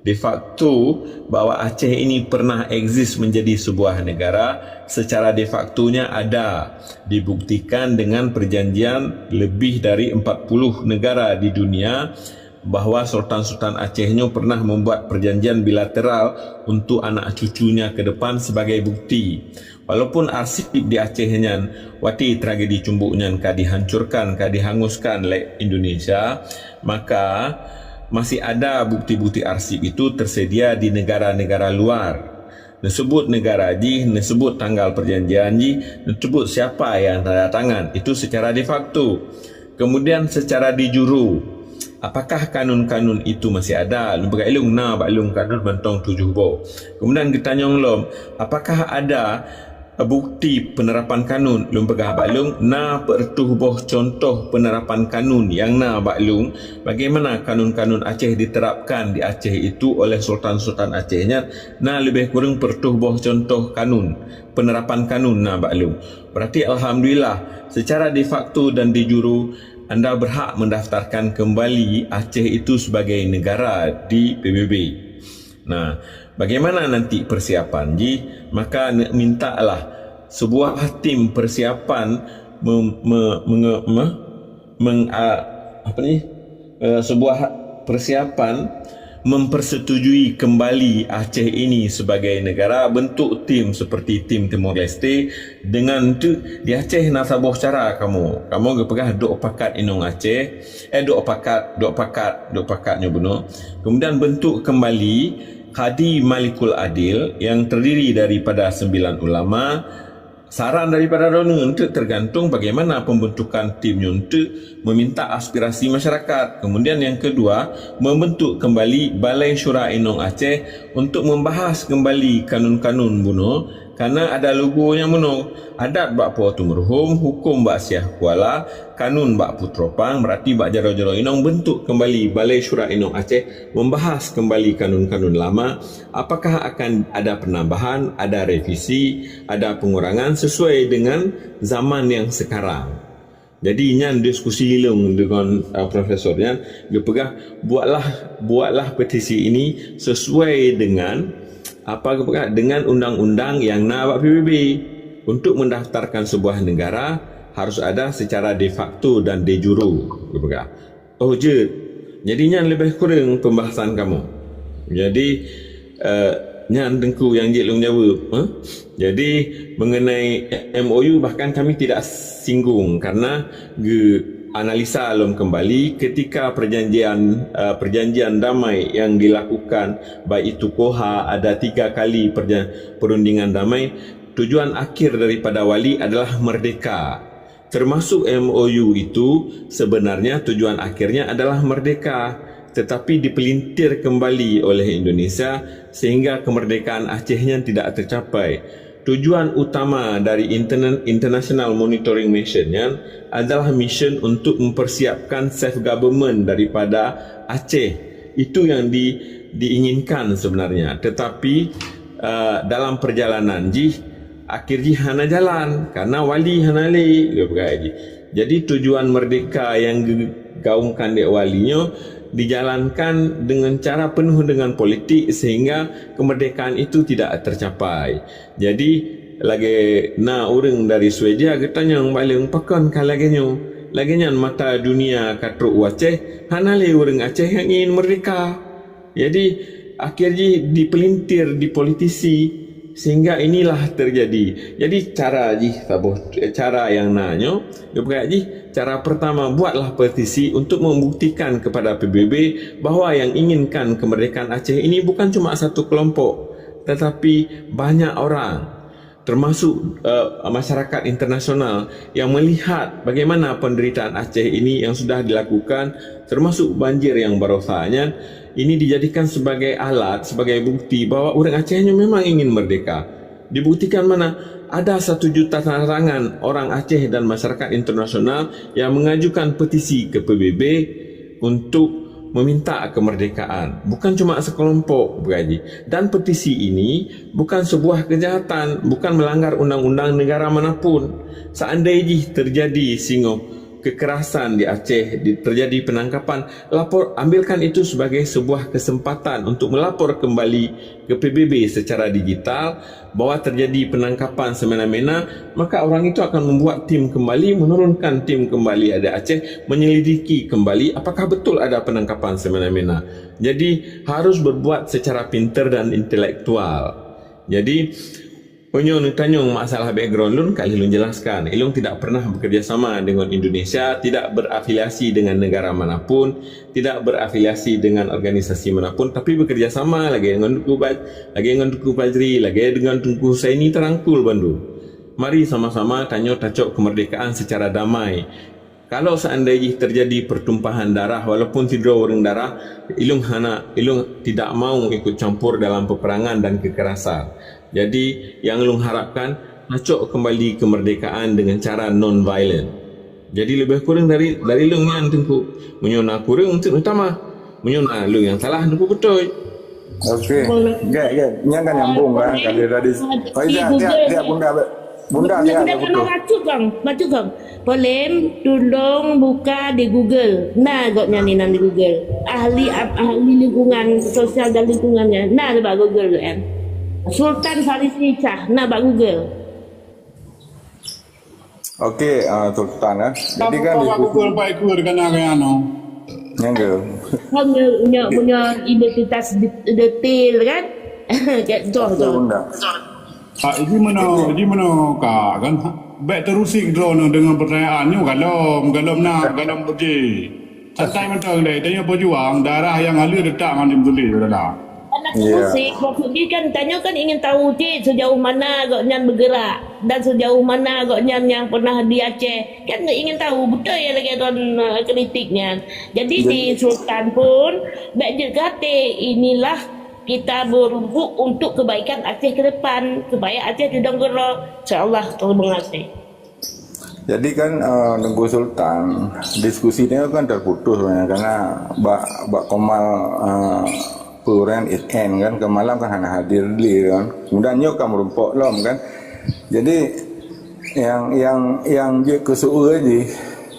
De facto bahwa Aceh ini pernah eksis menjadi sebuah negara, secara de factonya ada, dibuktikan dengan perjanjian lebih dari 40 negara di dunia bahwa Sultan-Sultan Acehnya pernah membuat perjanjian bilateral untuk anak cucunya ke depan sebagai bukti. Walaupun arsip di Acehnya waktu tragedi Cumbuknya dihancurkan, dihanguskan oleh Indonesia, maka masih ada bukti-bukti arsip itu tersedia di negara-negara luar. Disebut negara disebut tanggal perjanjian disebut siapa yang tanda tangan, itu secara de facto. Kemudian secara de jure, apakah kanun-kanun itu masih ada? Lumbaga ilung na baklung kanun bantong 7 bo. Kemudian ditanya lom, apakah ada bukti penerapan kanun? Lumbaga baklung na pertuh boh contoh penerapan kanun yang na baklung bagaimana kanun-kanun Aceh diterapkan di Aceh itu oleh Sultan-Sultan Acehnya, na lebih kurang pertuh boh contoh kanun penerapan kanun na baklung. Berarti alhamdulillah secara de facto dan de jure anda berhak mendaftarkan kembali Aceh itu sebagai negara di PBB. Nah, bagaimana nanti persiapan? Maka mintalah sebuah tim persiapan sebuah persiapan mempersetujui kembali Aceh ini sebagai negara, bentuk tim seperti tim Timor Leste dengan tu di Aceh nasaboh cara kamu kepegah dok pakat inong Aceh dok pakatnya bunuh, kemudian bentuk kembali Hadi Malikul Adil yang terdiri daripada 9 ulama. Saran daripada Ronu untuk tergantung bagaimana pembentukan timnya untuk meminta aspirasi masyarakat. Kemudian yang kedua, membentuk kembali Balai Syura Inong Aceh untuk membahas kembali kanun-kanun bunuh, karena ada logonya bunuh. Adat bak puau tumurhum, hukum bak siah kuala, kanun bak putropang, berarti bak jaro-jaro inong bentuk kembali Balai Syura Inong Aceh membahas kembali kanun-kanun lama. Apakah akan ada penambahan, ada revisi, ada pengurangan sesuai dengan zaman yang sekarang. Jadi nyan diskusi ilung dengan profesornya, dia pegah buatlah petisi ini sesuai dengan dengan undang-undang yang nak PBB. Untuk mendaftarkan sebuah negara harus ada secara de facto dan de jure. Oh jadinya lebih kurang pembahasan kamu. Jadi Nyan tengku yang je long jawab. Jadi mengenai MOU bahkan kami tidak singgung karena analisa lom kembali ketika perjanjian damai yang dilakukan, baik itu KOHA, ada 3 kali perundingan damai, tujuan akhir daripada wali adalah merdeka. Termasuk MOU itu sebenarnya tujuan akhirnya adalah merdeka, tetapi dipelintir kembali oleh Indonesia sehingga kemerdekaan Acehnya tidak tercapai. Tujuan utama dari International Monitoring Mission adalah mission untuk mempersiapkan self-government daripada Aceh. Itu yang diinginkan sebenarnya. Tetapi dalam perjalanan akhirnya hana jalan karena wali hana le. Jadi tujuan merdeka yang gaungkan dek walinya dijalankan dengan cara penuh dengan politik sehingga kemerdekaan itu tidak tercapai. Jadi lagi orang dari Swedia katanya balik pakan laginya mata dunia katruk Aceh hana le orang Aceh yang ingin merdeka. Jadi akhirnya dipelintir di politisi sehingga inilah terjadi. Jadi cara yang nanyo cara pertama, buatlah petisi untuk membuktikan kepada PBB bahawa yang inginkan kemerdekaan Aceh ini bukan cuma satu kelompok tetapi banyak orang, termasuk masyarakat internasional yang melihat bagaimana penderitaan Aceh ini yang sudah dilakukan, termasuk banjir yang barokahnya. Ini dijadikan sebagai alat, sebagai bukti bahawa orang Acehnya memang ingin merdeka. Dibuktikan mana? Ada 1 juta tanda tangan orang Aceh dan masyarakat internasional yang mengajukan petisi ke PBB untuk meminta kemerdekaan. Bukan cuma sekelompok bergaji. Dan petisi ini bukan sebuah kejahatan, bukan melanggar undang-undang negara manapun. Seandainya terjadi kekerasan di Aceh, terjadi penangkapan, ambilkan itu sebagai sebuah kesempatan untuk melapor kembali ke PBB secara digital bahwa terjadi penangkapan semena-mena, maka orang itu akan membuat tim kembali, menurunkan tim kembali ada Aceh, menyelidiki kembali apakah betul ada penangkapan semena-mena. Jadi harus berbuat secara pintar dan intelektual. Jadi Onyo tanya masalah background lun kali lun jelaskan. Ilung tidak pernah bekerjasama dengan Indonesia, tidak berafiliasi dengan negara manapun, tidak berafiliasi dengan organisasi manapun, tapi bekerjasama lagi dengan Tunku Fajri, lagi dengan Tunku Husaini terangkul bandu. Mari sama-sama tanya tacok kemerdekaan secara damai. Kalau seandainya terjadi pertumpahan darah, walaupun tidak orang darah, ilung tidak mau ikut campur dalam peperangan dan kekerasan. Jadi yang Ilung harapkan nacok kembali kemerdekaan dengan cara non-violent. Jadi lebih kurang dari Ilung yang tengku menyona kurang untuk utama, menyona Ilung yang salah tengku betul. Okey. Ya, yang kan nyambung kan kali tadi. Dia bunda dia betul. Baca bang. Boleh tolong buka di Google. Nah, goknya ni di Google. Ahli lingkungan sosial dan lingkungannya. Nah, coba Google kan. Sultan Farisi Shah, nak buat Google. Okey, Sultan Jadi kan di Google baik kur kena kayano. Yang punya identitas detail kan? Kayak jauh. Ini mana kak kan? Baik terusik drone dengan pertanyaannya kalau pergi. Santai mentang deh, tanya pejuang darah yang halir detak dengan betul dah. Anak musik, maksudnya kan tanya kan ingin tahu sejauh mana agaknya bergerak dan sejauh mana agaknya yang pernah di Aceh, kan ingin tahu betul ya lagi tuan kritiknya. Jadi di Sultan pun baik kata inilah kita berubuk untuk kebaikan Aceh ke depan supaya Aceh tidak gerak. InsyaAllah terima kasih. Jadi kan Tengku Sultan diskusinya kan terputus sebenarnya karena Bak Komal Puran Itn kan kemalam kan hanya hadir di kan kemudian nyok kamu rumpok lom kan jadi yang dia kesuur aja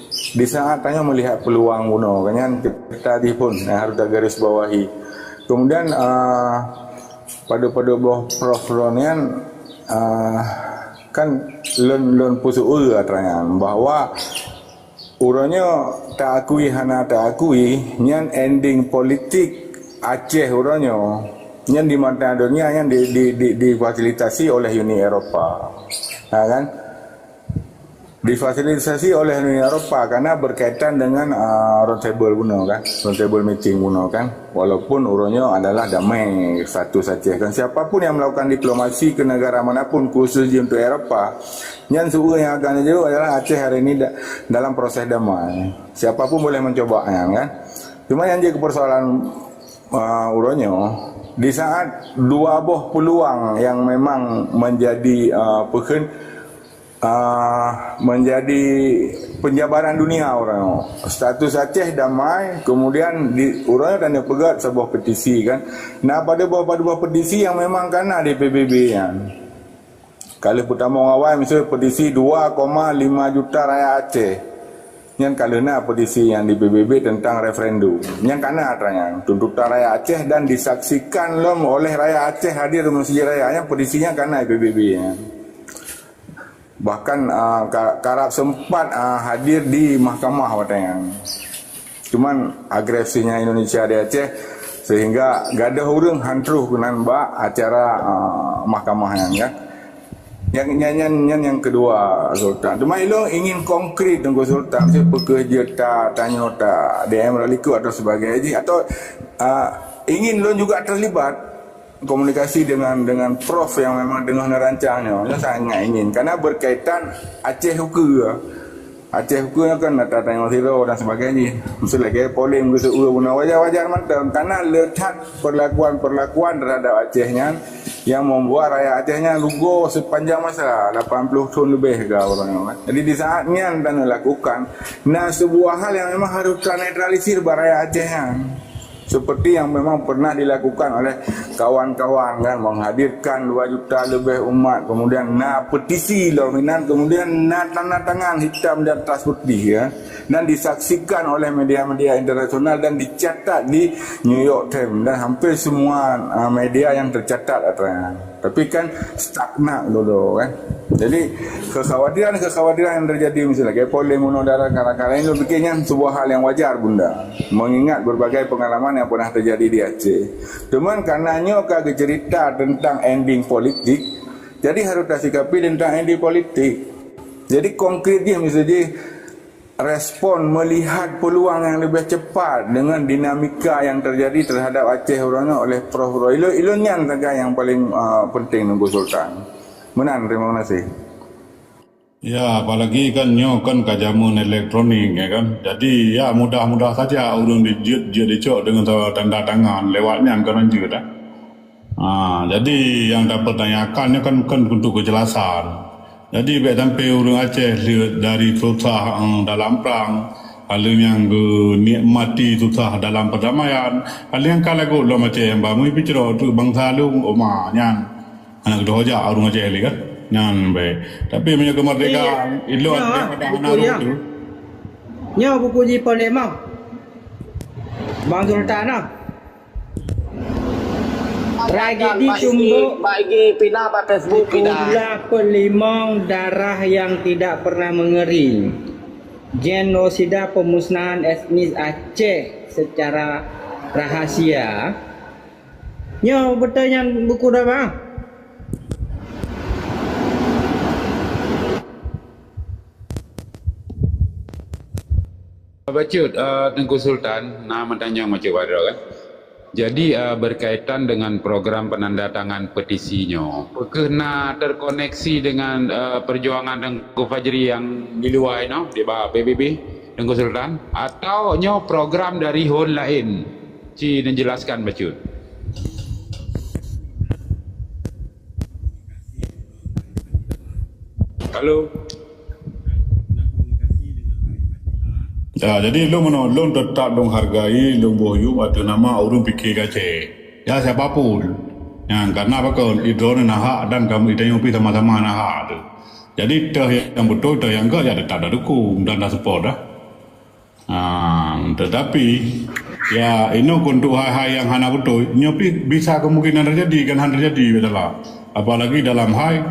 di saat tanya melihat peluang buno kan tadi pun harus garis bawahi kemudian pada bawah Prof Ronian kan lon pusuur katanya bahwa urangnya tak akui nyan ending politik Aceh orangnya yang di mata dunia yang difasilitasi oleh Uni Eropah. Kan? Difasilitasi oleh Uni Eropah karena berkaitan dengan roundtable puno kan, roundtable meeting puno kan. Walaupun urunnya adalah damai status Aceh kan. Siapapun yang melakukan diplomasi ke negara manapun khususnya untuk Eropah, yang suhu yang akan jauh adalah Aceh hari ini dalam proses damai. Siapapun boleh mencobanya kan. Cuma yang jadi persoalan urunnya di saat dua buah peluang yang memang menjadi menjadi penjabaran dunia orang status Aceh damai, kemudian orangnya dan pegat sebuah petisi kan. Nah pada buah petisi yang memang kena di PBB kan. Kali pertama awal misalnya petisi 2,5 juta rakyat Aceh. Yang kali nak petisi yang di PBB tentang referendum. Yang kena katanya tuntutan rakyat Aceh dan disaksikan oleh rakyat Aceh hadir di masjid raya. Yang petisinya kena PBB kan. Bahkan Karab sempat hadir di mahkamah katanya. Cuman agresinya Indonesia di Aceh sehingga gadah orang hantruh kenan acara mahkamahnya kan. Yang kedua Sultan. Cuma ilo ingin konkret dengan Sultan, saya pekerja tanya DM liku atau sebagainya atau ingin lo juga terlibat komunikasi dengan prof yang memang dengan rancangnya. Saya sangat ingin karena berkaitan Aceh Hukum. Aceh Hukum kan data tanya silo dan sebagainya. Mesti lagi polim ke seua guna wajar-wajar mantap karena letak perlakuan terhadap Acehnya yang membuat rakyat Acehnya lugo sepanjang masa 80 tahun lebih ke orang. Jadi di saatnya dan lakukan sebuah hal yang memang harus ternetralisir rakyat Acehnya. Seperti yang memang pernah dilakukan oleh kawan-kawan kan, menghadirkan 2 juta lebih umat, kemudian petisi dominan, kemudian tanda tangan hitam di atas putih ya, dan disaksikan oleh media-media internasional dan dicatat di New York Times dan hampir semua media yang tercatat katanya. Tapi kan stagnan dulu kan. Jadi kekhawatiran yang terjadi misalnya kayak polimun darah kara-kara ini bikinnya sebuah hal yang wajar bunda. Mengingat berbagai pengalaman yang pernah terjadi di Aceh. Cuman karenanya kagak cerita tentang ending politik, jadi harus disikapi tentang ending politik. Jadi konkret dia misalnya respon melihat peluang yang lebih cepat dengan dinamika yang terjadi terhadap Aceh orangnya oleh Prof. Roy. Ilo nyan saja yang paling penting nunggu Sultan. Menan, terima kasih. Ya, apalagi kan kan kajamun elektronik ya kan. Jadi ya mudah-mudah saja urun dicok dengan tanda tangan lewatnya kan juga dah. Jadi yang dapat tanyakannya kan untuk kejelasan. Jadi baik sampai orang Aceh lihat dari susah dalam perang, hal yang nikmati susah dalam perdamaian, hal yang kalau lo macam yang bamu bicara tu bangsa lu nyan anak doja orang Aceh lagi kan nyan baik. Tapi punya kemerdekaan itu ada anak tu. Nya buku ji polema. Bang Sultan ah. Tragedi Tumbuk bagi pindah pada Facebook Pula pelimong darah yang tidak pernah mengering. Genosida pemusnahan etnis Aceh secara rahasia. Nyo betul yang buku dah bang. Bacut, Tengku Sultan, nama tanya macam mana kan? Jadi berkaitan dengan program penandatangan petisinya, kena terkoneksi dengan perjuangan Tengku Fajri yang di luar di bawah PBB Tengku Sultan, atau nyo program dari hon lain? Ci menjelaskan Bacut. Halo. Ya, jadi lo tetap hargai lo boyu atau nama orang fikir Aceh. Ya siapapun. Yang karena apa kan itu hak dan kamu itu yang sama-sama hak tu. Jadi yang betul yang enggak ya tak ada dukung dan ada support dah. Tetapi ya ini untuk hal-hal yang hana betul, nyopi bisa kemungkinan terjadi kan terjadi betul. Apalagi dalam hal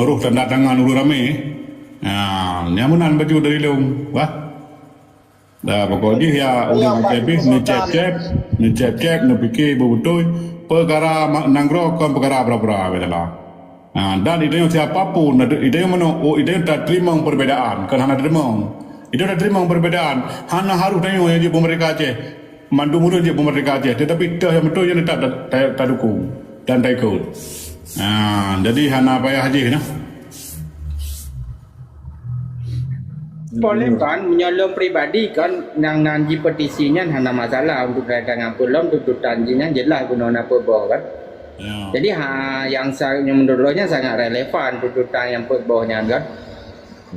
ruh tanda tangan ulu rame. Nyamunan baju dari long, wah. Dah pokoknya ya udah habis ni cek nak fikir betul perkara nanggro kan perkara berapa betul. Dan itu yang siapapun, itu yang mana, itu yang tak terima perbedaan, kan hana terima. Itu tak terima perbedaan, hana harus tanya yang je pemerintah Aceh, mandu muda je pemerintah Aceh, tetapi itu yang betul yang tak dukung dan tak ikut. Jadi hana payah haji, nah. Boleh kan menyalom pribadi kan nang nanji petisinya hana masalah untuk dengan pelom tuntutan jinya jelas guna apa bawah kan. Ya. Jadi yang menurutnya sangat relevan tuntutan yang bawahnya kan.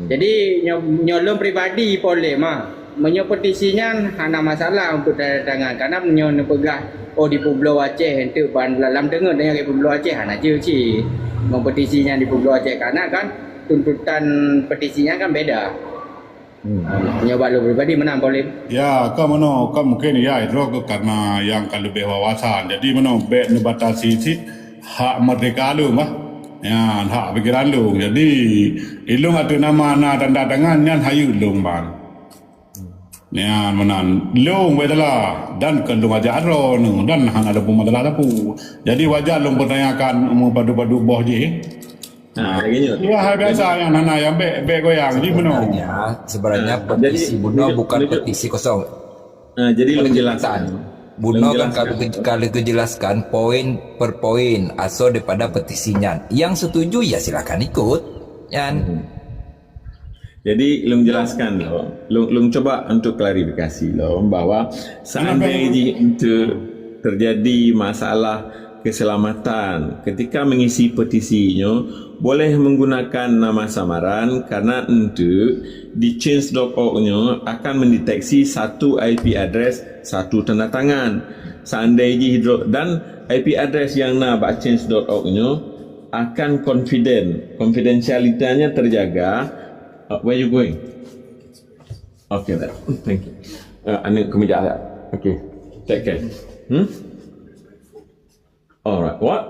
Jadi nyolong pribadi boleh mah. Menyo petisinya hana masalah untuk dengan karena menyo pegah di Pulau Aceh itu dalam dengar dengan di Pulau Aceh hana je petisinya di Pulau Aceh karena kan tuntutan petisinya kan beda. Nyoba lu pribadi menang boleh. Ya, kan mungkin ya itu karena yang kan lebih wawasan. Jadi bet batasi hak merdeka lu mah. Ya, hak pikiran lu. Jadi ilung ada nama tanda tangan yang hayu lung bang. Ya, menan lung bedalah dan kendung aja aron dan hang ada pemadalah tapu. Jadi wajar lung pertanyakan padu-padu boh je. Ya, biasa yang nana yang be goyang jadi benar. Sebenarnya petisi Buno bukan petisi kosong. Jadi menjelaskan. Buno kan kalau kejelaskan poin per poin asal daripada petisinya. Yang setuju ya silakan ikut. Jadi lung jelaskan loh. Lung coba untuk klarifikasi loh bahwa seandainya untuk terjadi masalah keselamatan ketika mengisi petisinya boleh menggunakan nama samaran karena untuk di change.org-nya akan mendeteksi satu IP address, satu tanda tangan. Seandainya dan IP address yang nak change.org-nya akan confidentiality-nya terjaga. Where you going? Okay, that. Thank you. Ane kemeja tak? Okay. Take care. Alright. What?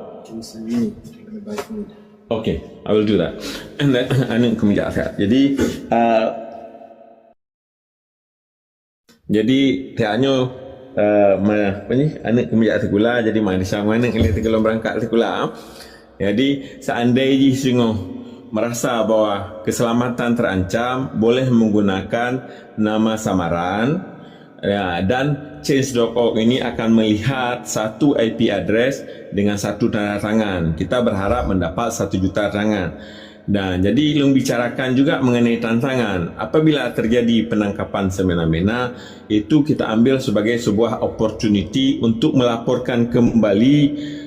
Okay, I will do that. And then ane kemeja tak. Jadi tiaknya apa ni? Ane kemeja sekula jadi mana sama ane kali tegelom berangkat sekula. Jadi seandainya sungguh merasa bahwa keselamatan terancam boleh menggunakan nama samaran dan change.org ini akan melihat satu IP address dengan satu tanda tangan. Kita berharap mendapat 1 juta tangan. Dan jadi Long bicarakan juga mengenai tantangan. Apabila terjadi penangkapan semena-mena, itu kita ambil sebagai sebuah opportunity untuk melaporkan kembali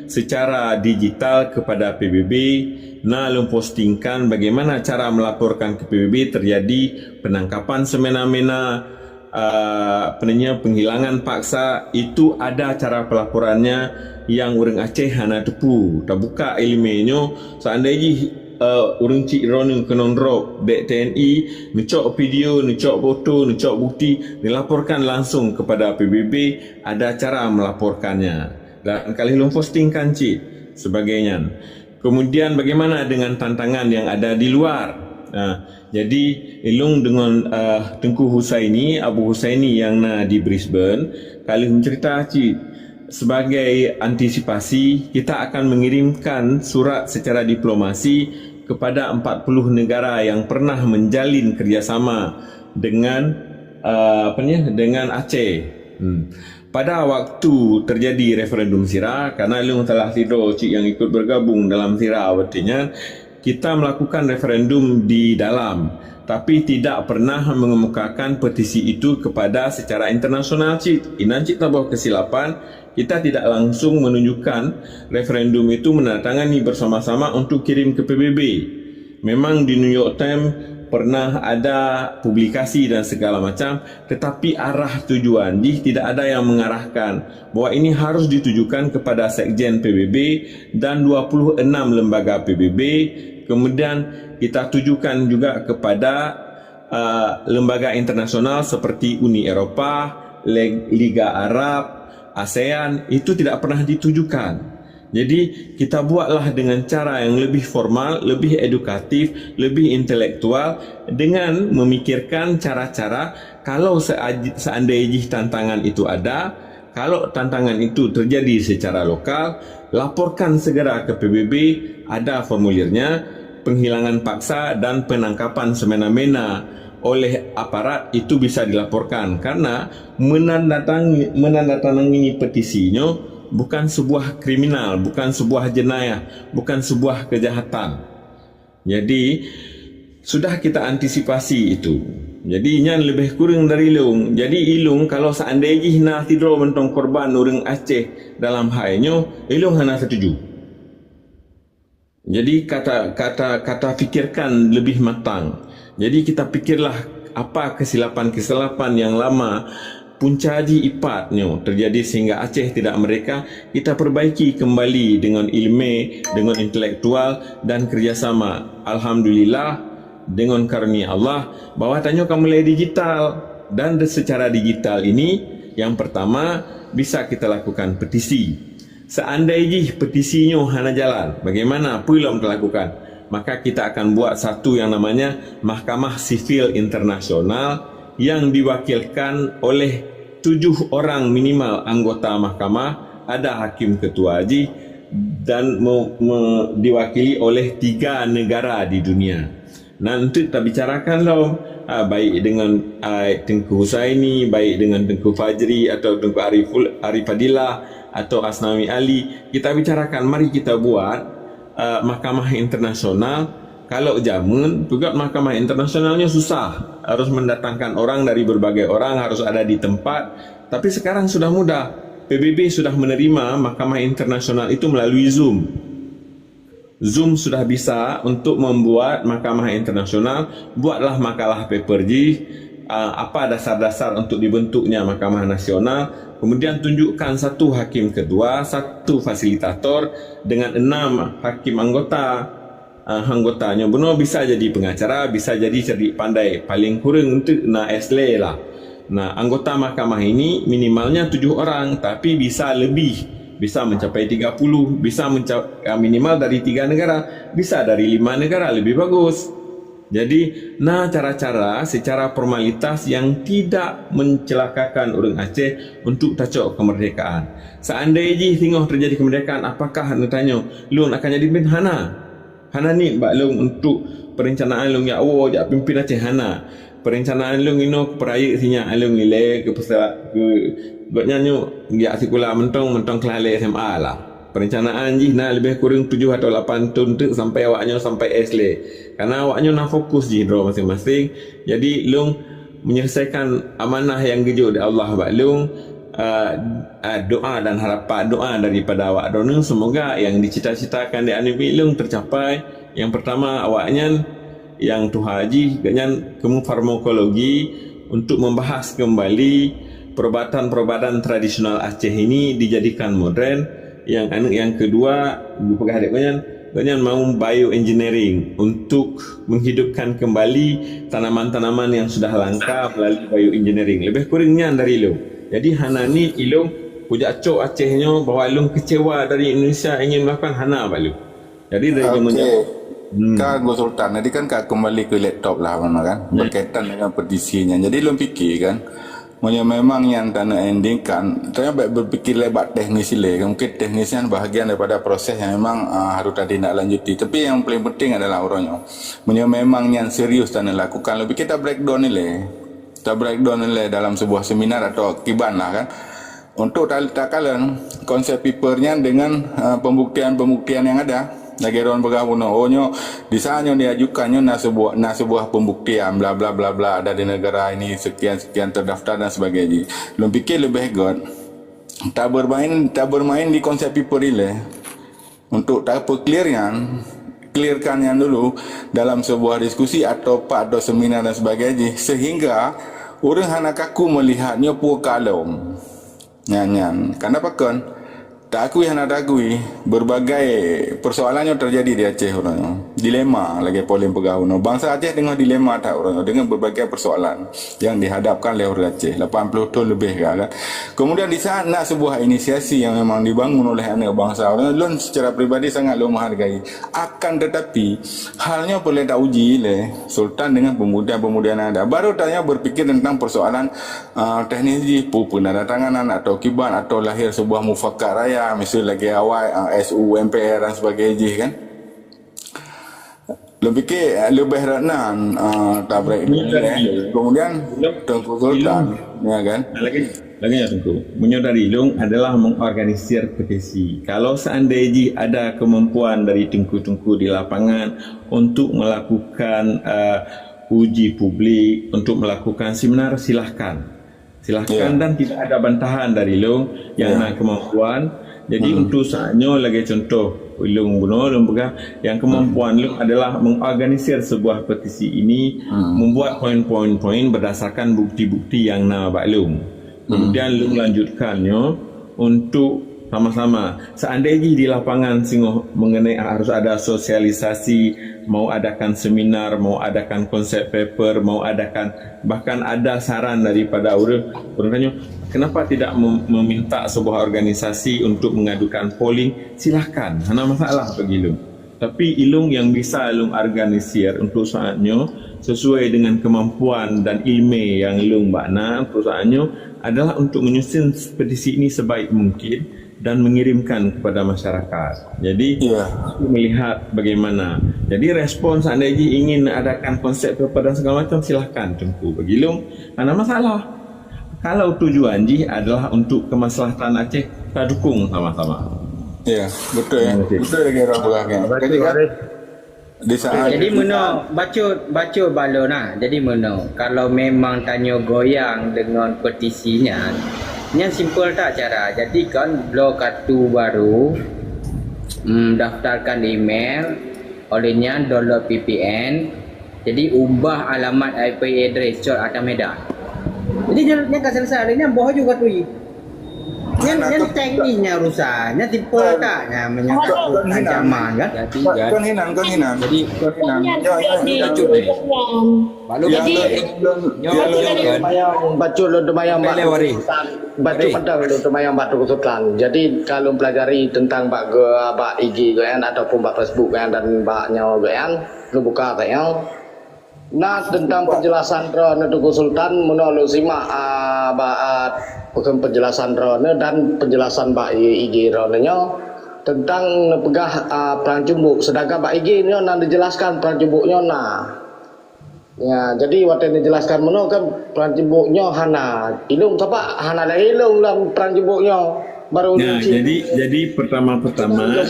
secara digital kepada PBB. Long postingkan bagaimana cara melaporkan ke PBB terjadi penangkapan semena-mena, penghilangan paksa. Itu ada cara pelaporannya yang orang Aceh hana tepu. Tak buka ilmunya. Seandainya orang cik Ron kena drop back TNI, ngecok video, ngecok foto, ngecok bukti, dilaporkan langsung kepada PBB. Ada cara melaporkannya. Dan kali long postingkan cik sebagainya. Kemudian bagaimana dengan tantangan yang ada di luar? Jadi ilung dengan Tengku Husaini, Abu Husaini yang di Brisbane, kali mencerita cik, sebagai antisipasi kita akan mengirimkan surat secara diplomasi kepada 40 negara yang pernah menjalin kerjasama dengan dengan Aceh. Pada waktu terjadi referendum Sira, karena Long telah tidur cik yang ikut bergabung dalam Sira, artinya kita melakukan referendum di dalam, tapi tidak pernah mengemukakan petisi itu kepada secara internasional cik. Inan cik tabah kesilapan, kita tidak langsung menunjukkan referendum itu menandatangani bersama-sama untuk kirim ke PBB. Memang di New York Times pernah ada publikasi dan segala macam, tetapi arah tujuan tidak ada yang mengarahkan bahwa ini harus ditujukan kepada Sekjen PBB dan 26 lembaga PBB. Kemudian kita tujukan juga kepada lembaga internasional seperti Uni Eropah, Liga Arab, ASEAN. Itu tidak pernah ditujukan. Jadi kita buatlah dengan cara yang lebih formal, lebih edukatif, lebih intelektual, dengan memikirkan cara-cara kalau seandainya tantangan itu ada, kalau tantangan itu terjadi secara lokal, laporkan segera ke PBB, ada formulirnya, penghilangan paksa dan penangkapan semena-mena oleh aparat itu bisa dilaporkan, karena menandatangani petisinya bukan sebuah kriminal, bukan sebuah jenayah, bukan sebuah kejahatan. Jadi sudah kita antisipasi itu. Jadi nyan lebih kurang dari ilung. Jadi ilung kalau seandainya nak tidur mentong korban orang Aceh dalam halnya, ilung hana setuju. Jadi kata fikirkan lebih matang. Jadi kita pikirlah apa kesilapan-kesilapan yang lama punca haji ipatnya terjadi sehingga Aceh tidak merdeka, kita perbaiki kembali dengan ilmu, dengan intelektual dan kerjasama. Alhamdulillah, dengan karunia Allah bahwa tanya kamu mulai digital, dan secara digital ini yang pertama bisa kita lakukan petisi. Seandainya petisinya hana jalan, bagaimana belum terlakukan, maka kita akan buat satu yang namanya Mahkamah Sivil Internasional yang diwakilkan oleh 7 orang minimal anggota mahkamah, ada hakim ketua haji dan diwakili oleh 3 negara di dunia. Nanti kita bicarakan loh, baik dengan Tengku Husaini, baik dengan Tengku Fajri atau Tengku Arif Fadilah atau Asnawi Ali. Kita bicarakan, mari kita buat mahkamah internasional. Kalau zaman juga mahkamah internasionalnya susah, harus mendatangkan orang dari berbagai orang, harus ada di tempat. Tapi sekarang sudah mudah. PBB sudah menerima mahkamah internasional itu melalui Zoom. Zoom sudah bisa untuk membuat mahkamah internasional. Buatlah makalah paper G, apa dasar-dasar untuk dibentuknya mahkamah nasional. Kemudian tunjukkan 1 hakim ketua, 1 fasilitator dengan 6 hakim anggotanya. Benar bisa jadi pengacara, bisa jadi cerdik pandai, paling kurang untuk SLE lah. Nah, anggota mahkamah ini minimalnya 7 orang, tapi bisa lebih. Bisa mencapai 30, bisa minimal dari 3 negara, bisa dari 5 negara, lebih bagus. Jadi, cara-cara secara formalitas yang tidak mencelakakan orang Aceh untuk tacok kemerdekaan. Seandainya tengok terjadi kemerdekaan, apakah anda tanya, Lung akan jadi pimpin Hana ni Mbak Lung untuk perencanaan Lung ya Allah, jak pimpin Aceh Hana. Perencanaan Lung ino peraya sinya Lung nilai ke pesawat ke buatnya nyu ya sekolah mentong kelale SMA lah. Perencanaan jih lebih kurang 7 atau 8 tahun tu sampai awaknya sampai SLE. Karena awaknya nak fokus jih draw masing-masing. Jadi Lung menyelesaikan amanah yang gejuk dari Allah Mbak Lung. Doa dan harapan doa daripada awak donu, semoga yang dicita-citakan di Anibi Lung tercapai. Yang pertama awaknya yang tu haji dengan kemu farmakologi untuk membahas kembali perubatan-perubatan tradisional Aceh ini dijadikan modern. Yang kedua ganyan mau bioengineering untuk menghidupkan kembali tanaman-tanaman yang sudah langka melalui bioengineering. Lebih kurangnya dari lo. Jadi hana ni ilung pujak cok Acehnya bahwa ilung kecewa dari Indonesia ingin melakukan hana balu. Jadi dari Kak Gus Sultan, tadi kan Kak kembali ke laptop lah kan, berkaitan dengan petisinya. Jadi lu fikir kan, memang yang tanah ending kan, ternyata berpikir lebat teknis le. Mungkin teknisnya bahagian daripada proses yang memang harus tadi nak lanjuti. Tapi yang paling penting adalah orangnya. Memang yang serius tanah lakukan. Lebih kita breakdown ni kita breakdown ni dalam sebuah seminar atau kiban lah kan. Untuk takalan konsep papernya dengan pembuktian-pembuktian yang ada. Lagi orang bergabung di sana diajukannya sebuah pembuktian bla bla bla bla ada di negara ini sekian terdaftar dan sebagainya. Lu fikir lebih god tak bermain di konsep paper ini untuk tak clearkan yang dulu dalam sebuah diskusi atau seminar dan sebagainya, sehingga orang hana kaku melihatnya pukalom nyanyan. Kenapa kan? Tak akui hana tak akui, berbagai persoalan yang terjadi di Aceh orang. dilema lagi polim pegawai. Bangsa Aceh dengan dilema tak orang dengan berbagai persoalan yang dihadapkan oleh orang Aceh 80 tahun lebih kan. Kemudian di saat nak sebuah inisiasi yang memang dibangun oleh anak bangsa orang, lun secara peribadi sangat lu menghargai. Akan tetapi halnya boleh tak uji oleh Sultan dengan pemuda-pemuda yang ada. Baru tanya berfikir tentang persoalan teknologi penandatanganan atau kiban atau lahir sebuah mufakat raya, misalnya lagi awal SU MPR dan sebagainya kan. Lebih lebih renan tabrak ini. Kemudian Tengku Sultan, ya kan? Lagi ya Tengku. Menyodari Long adalah mengorganisir petisi. Kalau seandainya ada kemampuan dari Tengku-Tengku di lapangan untuk melakukan uji publik, untuk melakukan seminar, silahkan dan tidak ada bantahan dari Long yang ada kemampuan. Jadi untuk saatnya lagi contoh Long yang kemampuan Long adalah mengorganisir sebuah petisi ini, membuat poin-poin berdasarkan bukti-bukti yang nak Long. Kemudian Long lanjutkannya untuk sama-sama. Seandainya di lapangan singoh mengenai harus ada sosialisasi, mau adakan seminar, mau adakan konsep paper, mau adakan bahkan ada saran daripada orang tanya kenapa tidak meminta sebuah organisasi untuk mengadukan polling, silahkan, hana masalah bagi Long. Tapi ilung yang bisa Long organisir untuk saatnya sesuai dengan kemampuan dan ilmu yang Long bakna untuk saatnya adalah untuk menyusun petisi ini sebaik mungkin dan mengirimkan kepada masyarakat. Jadi melihat bagaimana. Jadi respon seandainya ingin adakan konsep paper dan segala macam, silahkan Tengku bagi Long, mana masalah. Kalau tujuan adalah untuk kemaslahatan Aceh, kita dukung sama-sama. Ya, betul ya. Betul lagi orang belakang. Di saat jadi mana baca balo nah. Jadi mana kalau memang tanya goyang dengan petisinya, yang simple tak cara. Jadi kan blok kartu baru, daftarkan email, olehnya download VPN. Jadi ubah alamat IP address cor atas Medan. Jadi yang kan selesai olehnya boh juga tu. Yang tekniknya rusaknya tipe tak menyangkut ancaman kan. Kon hinan. Jadi baca lo demayang batu Sultan. Jadi kalau pelajari tentang bak IG goyan ataupun bak Facebook goyan dan baknya goyan, lu buka tayang. Nah tentang penjelasan Rona Tengku Sultan menolak simak bukan penjelasan Rona dan penjelasan Pak IG Rona tentang pegah perang cumbuk. Sedangkan Pak IG nya nak dijelaskan perang cumbuknya ya, jadi waktu ini dijelaskan mana kan perang cumbuknya hana ilung apa hana dah ilung dalam perang cumbuknya baru jadi pertama-tama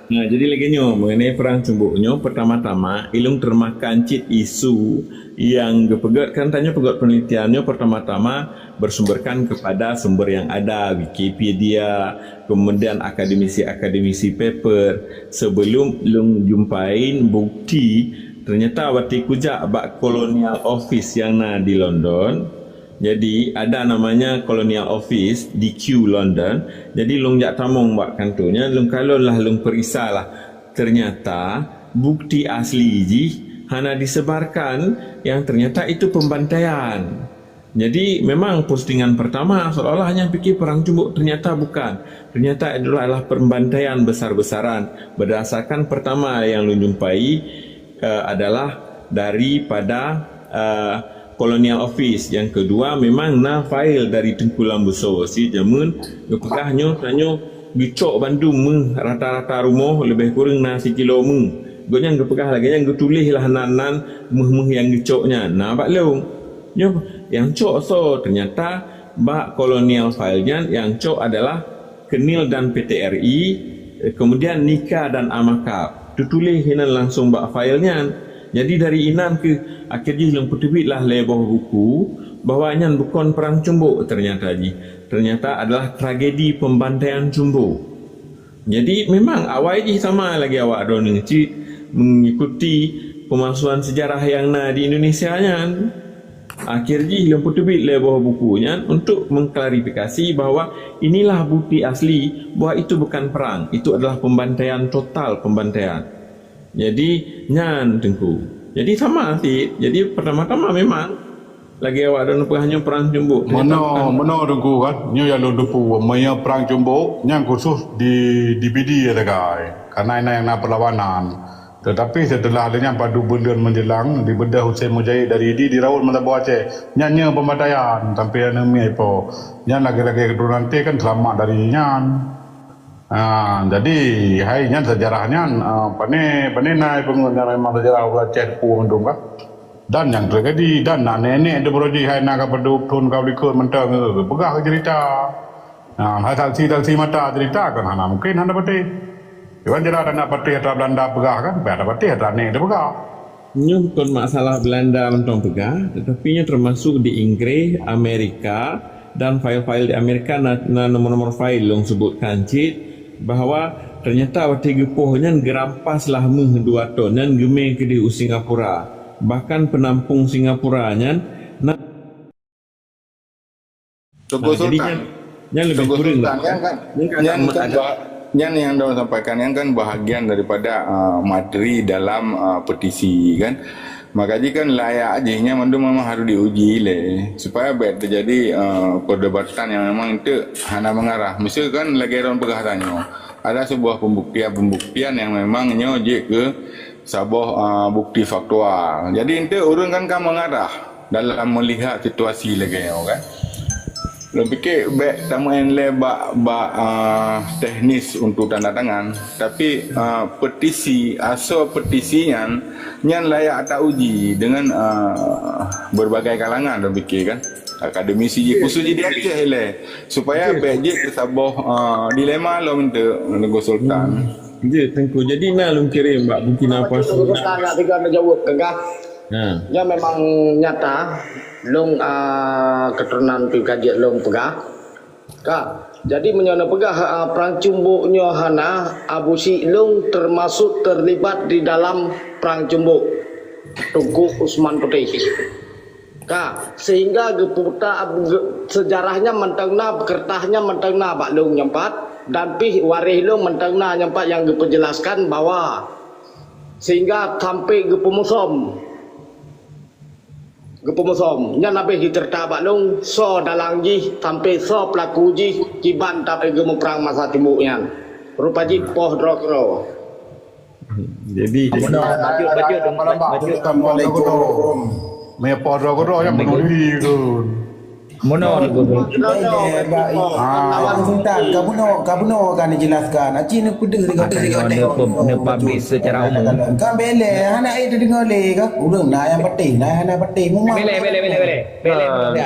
jadi lagi mengenai perang cumbuknya pertama-tama ilung termakan cit isu yang gepegat kan tanya pegat penelitiannya pertama-tama bersumberkan kepada sumber yang ada Wikipedia, kemudian akademisi paper sebelum ilung jumpain bukti ternyata waktu kujak bak Colonial Office yang di London. Jadi ada namanya Colonial Office DQ London. Jadi long jak tamong bak kantornya, long kalau lah long perisalah ternyata bukti asli hanya disebarkan yang ternyata itu pembantaian. Jadi memang postingan pertama seolah-olah hanya fikir perang cumbuk, ternyata bukan. Ternyata adalah pembantaian besar-besaran berdasarkan pertama yang long jumpai adalah daripada Colonial Office. Yang kedua memang file dari Tengku Lambuso si jamun gepegahnya tanya gicok Bandung rata-rata rumah lebih kurang si kilo gonya gepegah lagi yang getulis lah nan yang gicoknya bak leung yang cok so ternyata bak Colonial filenya yang cok adalah Kenil dan PTRI kemudian nikah dan amakap tutulis hinan langsung bak filenya. Jadi dari inan ke akhirnya yang petibit lah lebah buku bahawa nyan bukan perang cumbuk ternyata adalah tragedi pembantaian cumbuk. Jadi memang awal sama lagi awak ada mengikuti pemalsuan sejarah yang di Indonesia nyan. Akhirnya yang petibit lebah bukunya untuk mengklarifikasi bahawa inilah bukti asli bahawa itu bukan perang, itu adalah pembantaian total pembantaian. Jadi nyan tengku. Jadi sama sih. Jadi pertama-tama memang lagi awak dan hanya perang cumbuk. Mana tengku kan, nyo yang lu dupu, maya perang cumbuk, yang khusus di DPD ya guys, karena ini yang nak perlawanan. Tetapi setelah adanya 4 bulan menjelang, dibedah Hussein Mujahid dari di Raut Matabu Aceh, nyanyi pemadaian sampai anemi po, nyan lagi-lagi keturunan T kan selamat dari nyan. Jadi hai nyan sejarahnya pane naik pengunjung memang sejarah Aceh pu mendung kan. Dan yang terjadi dan nenek dia berodi hai nak peduk tun kau likut mentang begah cerita. Hasil si mata cerita kan hana mungkin hana pati. Kan jelas nak pati atau Belanda begah kan, ada pati atau nenek dia begah. Ini bukan masalah Belanda mentong pegah, tetapi nya termasuk di Inggris, Amerika, dan file-file di Amerika nomor-nomor file yang sebutkan cik bahawa ternyata waktu gepohnya gerampaslah meh 2 ton dan gemeng ke di Singapura, bahkan penampung Singapuranya Tunggu Sultan. yang lebih kurang Yang yang Daun sampaikan yang kan bahagian daripada materi dalam petisi kan. Makanya kan layak ajihnya memang harus diuji le supaya biar terjadi perdebatan yang memang itu hanya mengarah. Mesti kan lagi orang perkataannya ada sebuah pembuktian yang memang nyojek ke sebuah bukti faktual. Jadi itu orang kan mengarah dalam melihat situasi lagi kan. Lebih ke baik tamu yang lebak teknis untuk tanda tangan, tapi petisi asal petisinya yang layak tak uji dengan berbagai kalangan lebih ke kan akademisi khusus jadi Aceh le supaya baik je ke sabah dilema lo minta Negeri Sultan. Dia tengku jadi nak lum kirim mbak mungkin apa Sultan nak tiga nak jawab kegah. Ya memang nyata long keturunan tu kajian long pegah kak jadi menyana pegah perang cumbuknya hana Abu Si long termasuk terlibat di dalam perang cumbuk Tunku Usman Putih kak sehingga geputa sejarahnya mentengna kertahnya mentengna Pak Long nyempat dan pih warih long mentengna nyempat yang diperjelaskan bahwa sehingga sampai gepemusom nya nabe diterta Pak Long so dalang ji sampai so pelaku ji kiban tapi gemu perang masa timur yan rupa ji poh drokro. Jadi Assalamualaikum. Maya poh drokro yang menuri tu. Mono Sultan kabuno kan dijelaskan aci nak pedih ne publish secara umum kan bele anak itu dengar le ke urang nah yang penting nah anak penting bele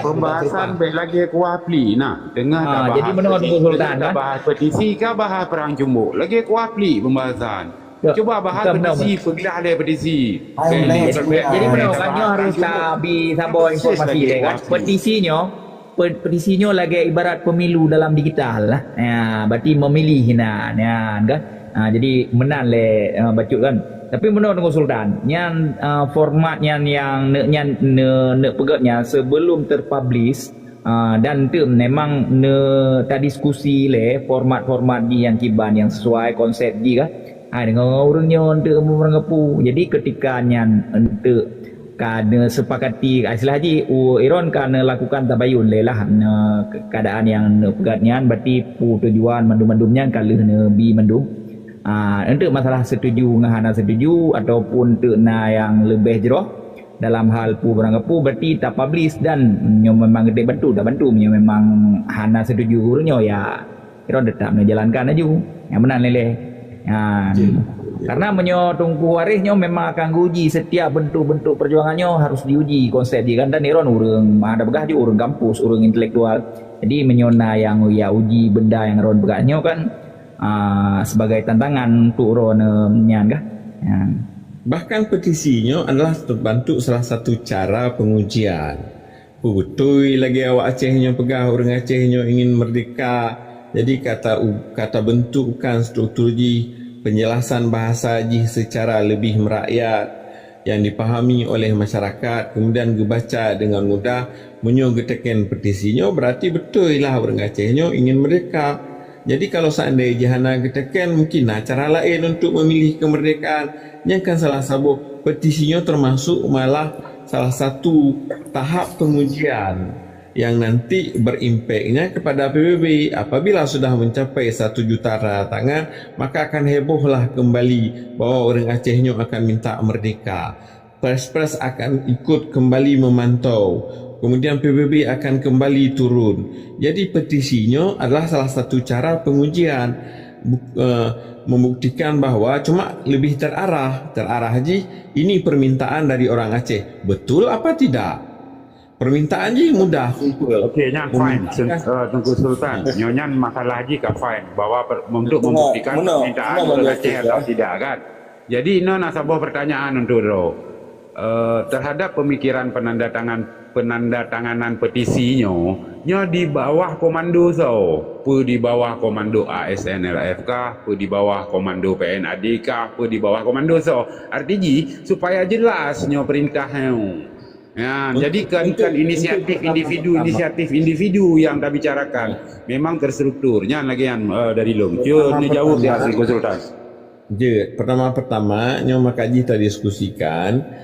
pembahasan bele lagi kuapli nah dengar jadi menurut Sultan bahas petisi ke bahas perang cumbuk lagi kuapli pembahasan. Coba bahas petisi, pergilah ada petisi. Jadi menurutnya harus tabi sabo informasi dia kan. Petisinya lagi ibarat pemilu dalam digital lah. Ya, berarti memilih kan. Jadi menang le bacut kan. Tapi menurut Sultan, yang formatnya yang nak pegatnya sebelum terpublish dan tu memang tak diskusi le format di yang kiban yang sesuai konsep dia kan. Dengan orangnya untuk mengapu. Jadi ketika nyan untuk kena sepakati istilah haji Iran kena lakukan tabayun lelah keadaan yang pegatnya berarti tujuan mendum-mendumnya kalau nabi mendum. Untuk masalah setuju ngahana setuju ataupun untuk yang lebih jeroh dalam hal berangapu berarti tak publish dan memang gede bantu memang hana setuju orangnya ya Iran tetap menjalankan aja yang benar leleh. Karena tungku warisnya memang akan uji setiap bentuk-bentuk perjuangannya harus diuji konsep dia kan dan Iran orang ada begah juga orang kampus orang intelektual jadi menyona yang uji benda yang Iran begahnya kan sebagai tantangan untuk Iran kan bahkan petisinya adalah terbantu salah satu cara pengujian betul lagi awak Acehnya pegah orang Acehnya ingin merdeka. Jadi kata bentukkan struktur ji penjelasan bahasa ji secara lebih merakyat yang dipahami oleh masyarakat kemudian dibaca dengan mudah menyogetekan petisinya berarti betul lah orang Acehnya ingin merdeka Jadi kalau seandainya hana katakan mungkin cara lain untuk memilih kemerdekaan, yang kan salah satu petisinya termasuk malah salah satu tahap pengujian yang nanti berimpaknya kepada PBB. Apabila sudah mencapai 1 juta tanda tangan, maka akan hebohlah kembali bahwa orang Acehnya akan minta merdeka. Pers-pers akan ikut kembali memantau. Kemudian PBB akan kembali turun. Jadi petisinya adalah salah satu cara pengujian, membuktikan bahwa cuma lebih terarah haji, ini permintaan dari orang Aceh. Betul apa tidak? Permintaan je mudah. Okey, nyan fine. Tengku Sultan. Nyonya masalah haji ka fine bahwa untuk membuktikan permintaan orang Aceh atau tidak kan. Jadi ini nasabah pertanyaan untuk Ro. Terhadap pemikiran penandatanganan petisinya, nya di bawah komando di bawah komando ASNLF kah, di bawah komando PNAD kah, di bawah komando artinya supaya jelas nya perintahnya. Ya, jadi kan inisiatif individu yang dah bicarakan memang terstrukturnya lagian dari long. Cuma jawab di hasil konsultan. Pertama-tama nyonya kaji tadi diskusikan.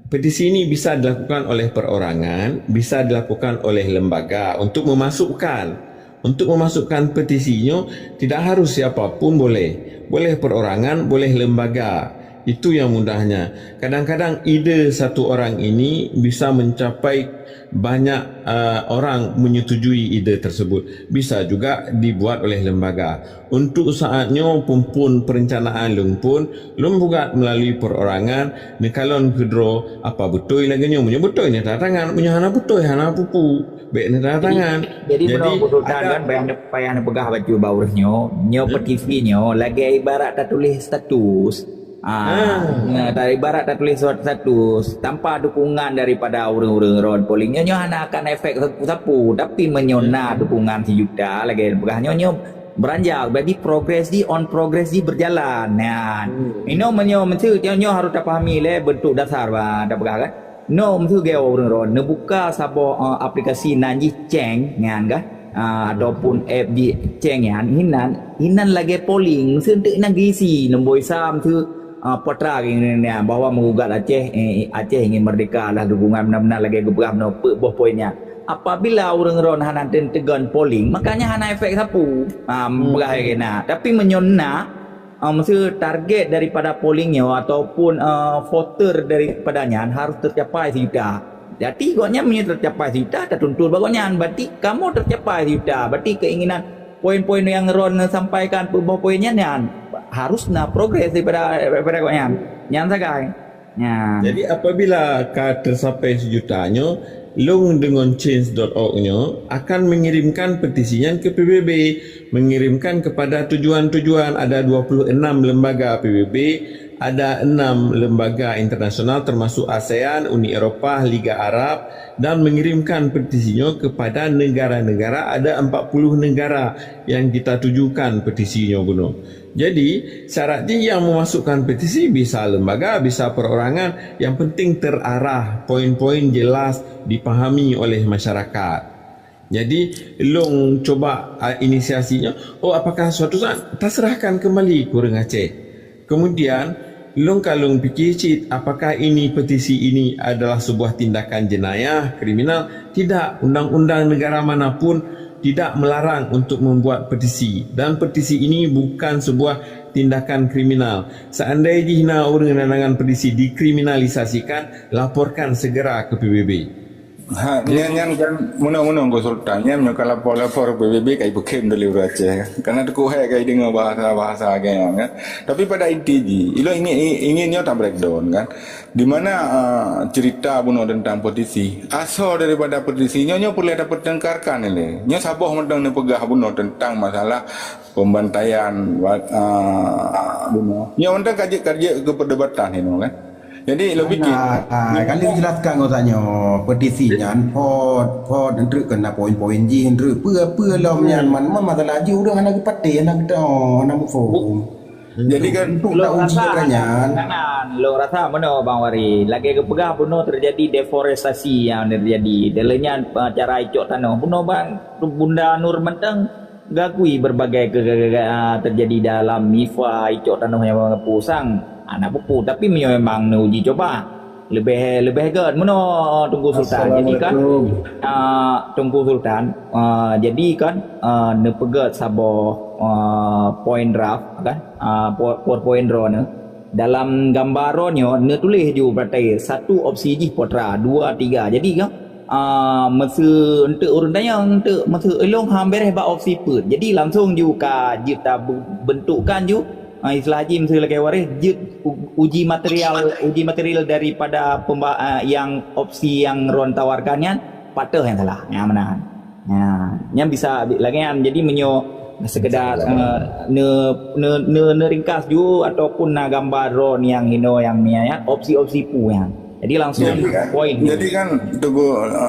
Petisi ini bisa dilakukan oleh perorangan, bisa dilakukan oleh lembaga untuk memasukkan petisinya. Tidak harus siapapun boleh perorangan, boleh lembaga. Itu yang mudahnya. Kadang-kadang ide satu orang ini bisa mencapai banyak orang menyetujui ide tersebut. Bisa juga dibuat oleh lembaga. Untuk saatnya pun perencanaan lung buat melalui perorangan. Nekalon kedro apa betul lagi nyo betul ni tanda tangan, hana betul hana pupu. Baik ni tanda tangan. Jadi betul kan payah pegah baju baurnya, petisinyo lagi ibarat tak tulis status. Dari barat tak tulis status tanpa dukungan daripada orang-orang ron pollingnya hanya akan efek sapu tapi menyona dukungan 1 juta lagi begahnya beranjak bagi progres di berjalan. Ini menyo harus dipahami bentuk dasar dah begah kan. Mesti ge orang ron buka sabo aplikasi nanji ceng kan ataupun app di ceng hinan lagi polling sentik nang diisi nombor sam tu potra ini bahwa menggugat Aceh ingin merdeka lah dukungan benar-benar lagi geberang boh poinnya. Apabila orang ron hana tegan polling, makanya hana efek sapu. Tapi menyona mesti target daripada pollingnya ataupun voter daripadanya harus tercapai 1 juta. Jadi goknya tercapai 1 juta tertuntut bagusnya. Berarti kamu tercapai 1 juta. Berarti keinginan poin-poin yang ron sampaikan boh poinnya harus progres daripada koknya. Yang sagai. Jadi apabila tercapai 1 jutanya, Long dengan change.org-nya akan mengirimkan petisinya ke PBB, mengirimkan kepada tujuan-tujuan. Ada 26 lembaga PBB, ada 6 lembaga internasional termasuk ASEAN, Uni Eropah, Liga Arab, dan mengirimkan petisinya kepada negara-negara. Ada 40 negara yang kita tujukan petisinya guna. Jadi syaratnya yang memasukkan petisi bisa lembaga, bisa perorangan. Yang penting terarah, poin-poin jelas dipahami oleh masyarakat. Jadi long coba inisiasinya. Apakah suatu saat terserahkan kembali ke orang Aceh. Kemudian long kalung fikir cit, apakah ini petisi ini adalah sebuah tindakan jenayah, kriminal? Tidak, undang-undang negara manapun tidak melarang untuk membuat petisi, dan petisi ini bukan sebuah tindakan kriminal. Seandainya orang dengan petisi dikriminalisasikan, laporkan segera ke PBB. Nyan kan muna-muna konsultan nyan kalau lapor PBB kai bukem dari Aceh karena aku kai dengar bahasa kan. Tapi pada intinya ilo inginnya tak breakdown kan. Di mana cerita bunuh tentang petisi. Asal daripada petisinya nyo boleh dapat tengkarkan ini. Nyo sabah mentang pegah bunuh tentang masalah pembantaian bunuh. Nyo mentang kaji ke perdebatan ini kan. Jadi lebih kan dijelaskan katanya petisinya pot untuk kena poin-poin ji untuk apa lomnya man masalah ji udah anak pati anak anak form. Jadi kan untuk tak uji katanya. Lo rasa mana Bang Wari lagi kepegah puno terjadi deforestasi yang terjadi. Delenya cara icok tanah puno bang Bunda Nur menteng gakui berbagai terjadi dalam MIFA icok tanah yang mengepu sang anak pupu, tapi memang uji coba lebih kan mana Tunggu Sultan. Jadi kan Tunggu Sultan jadi kan nepegat sabo point draft kan point draw ne dalam gambarannya ne tulis ju berarti satu opsi ji potra 2 3. Jadi kan masa untuk urun tanya untuk masa elong hampir ba opsi put. Jadi langsung ju ka jita bentukkan ju istilah haji masa lagi waris jut uji material daripada yang opsi yang Ron tawarkannya patah yang salah yang menahan. Yang bisa lagi kan jadi menyo sekedar ringkas ju ataupun na gambar Ron yang hino yang ya opsi-opsi pu yang. Jadi langsung poin. Jadi kan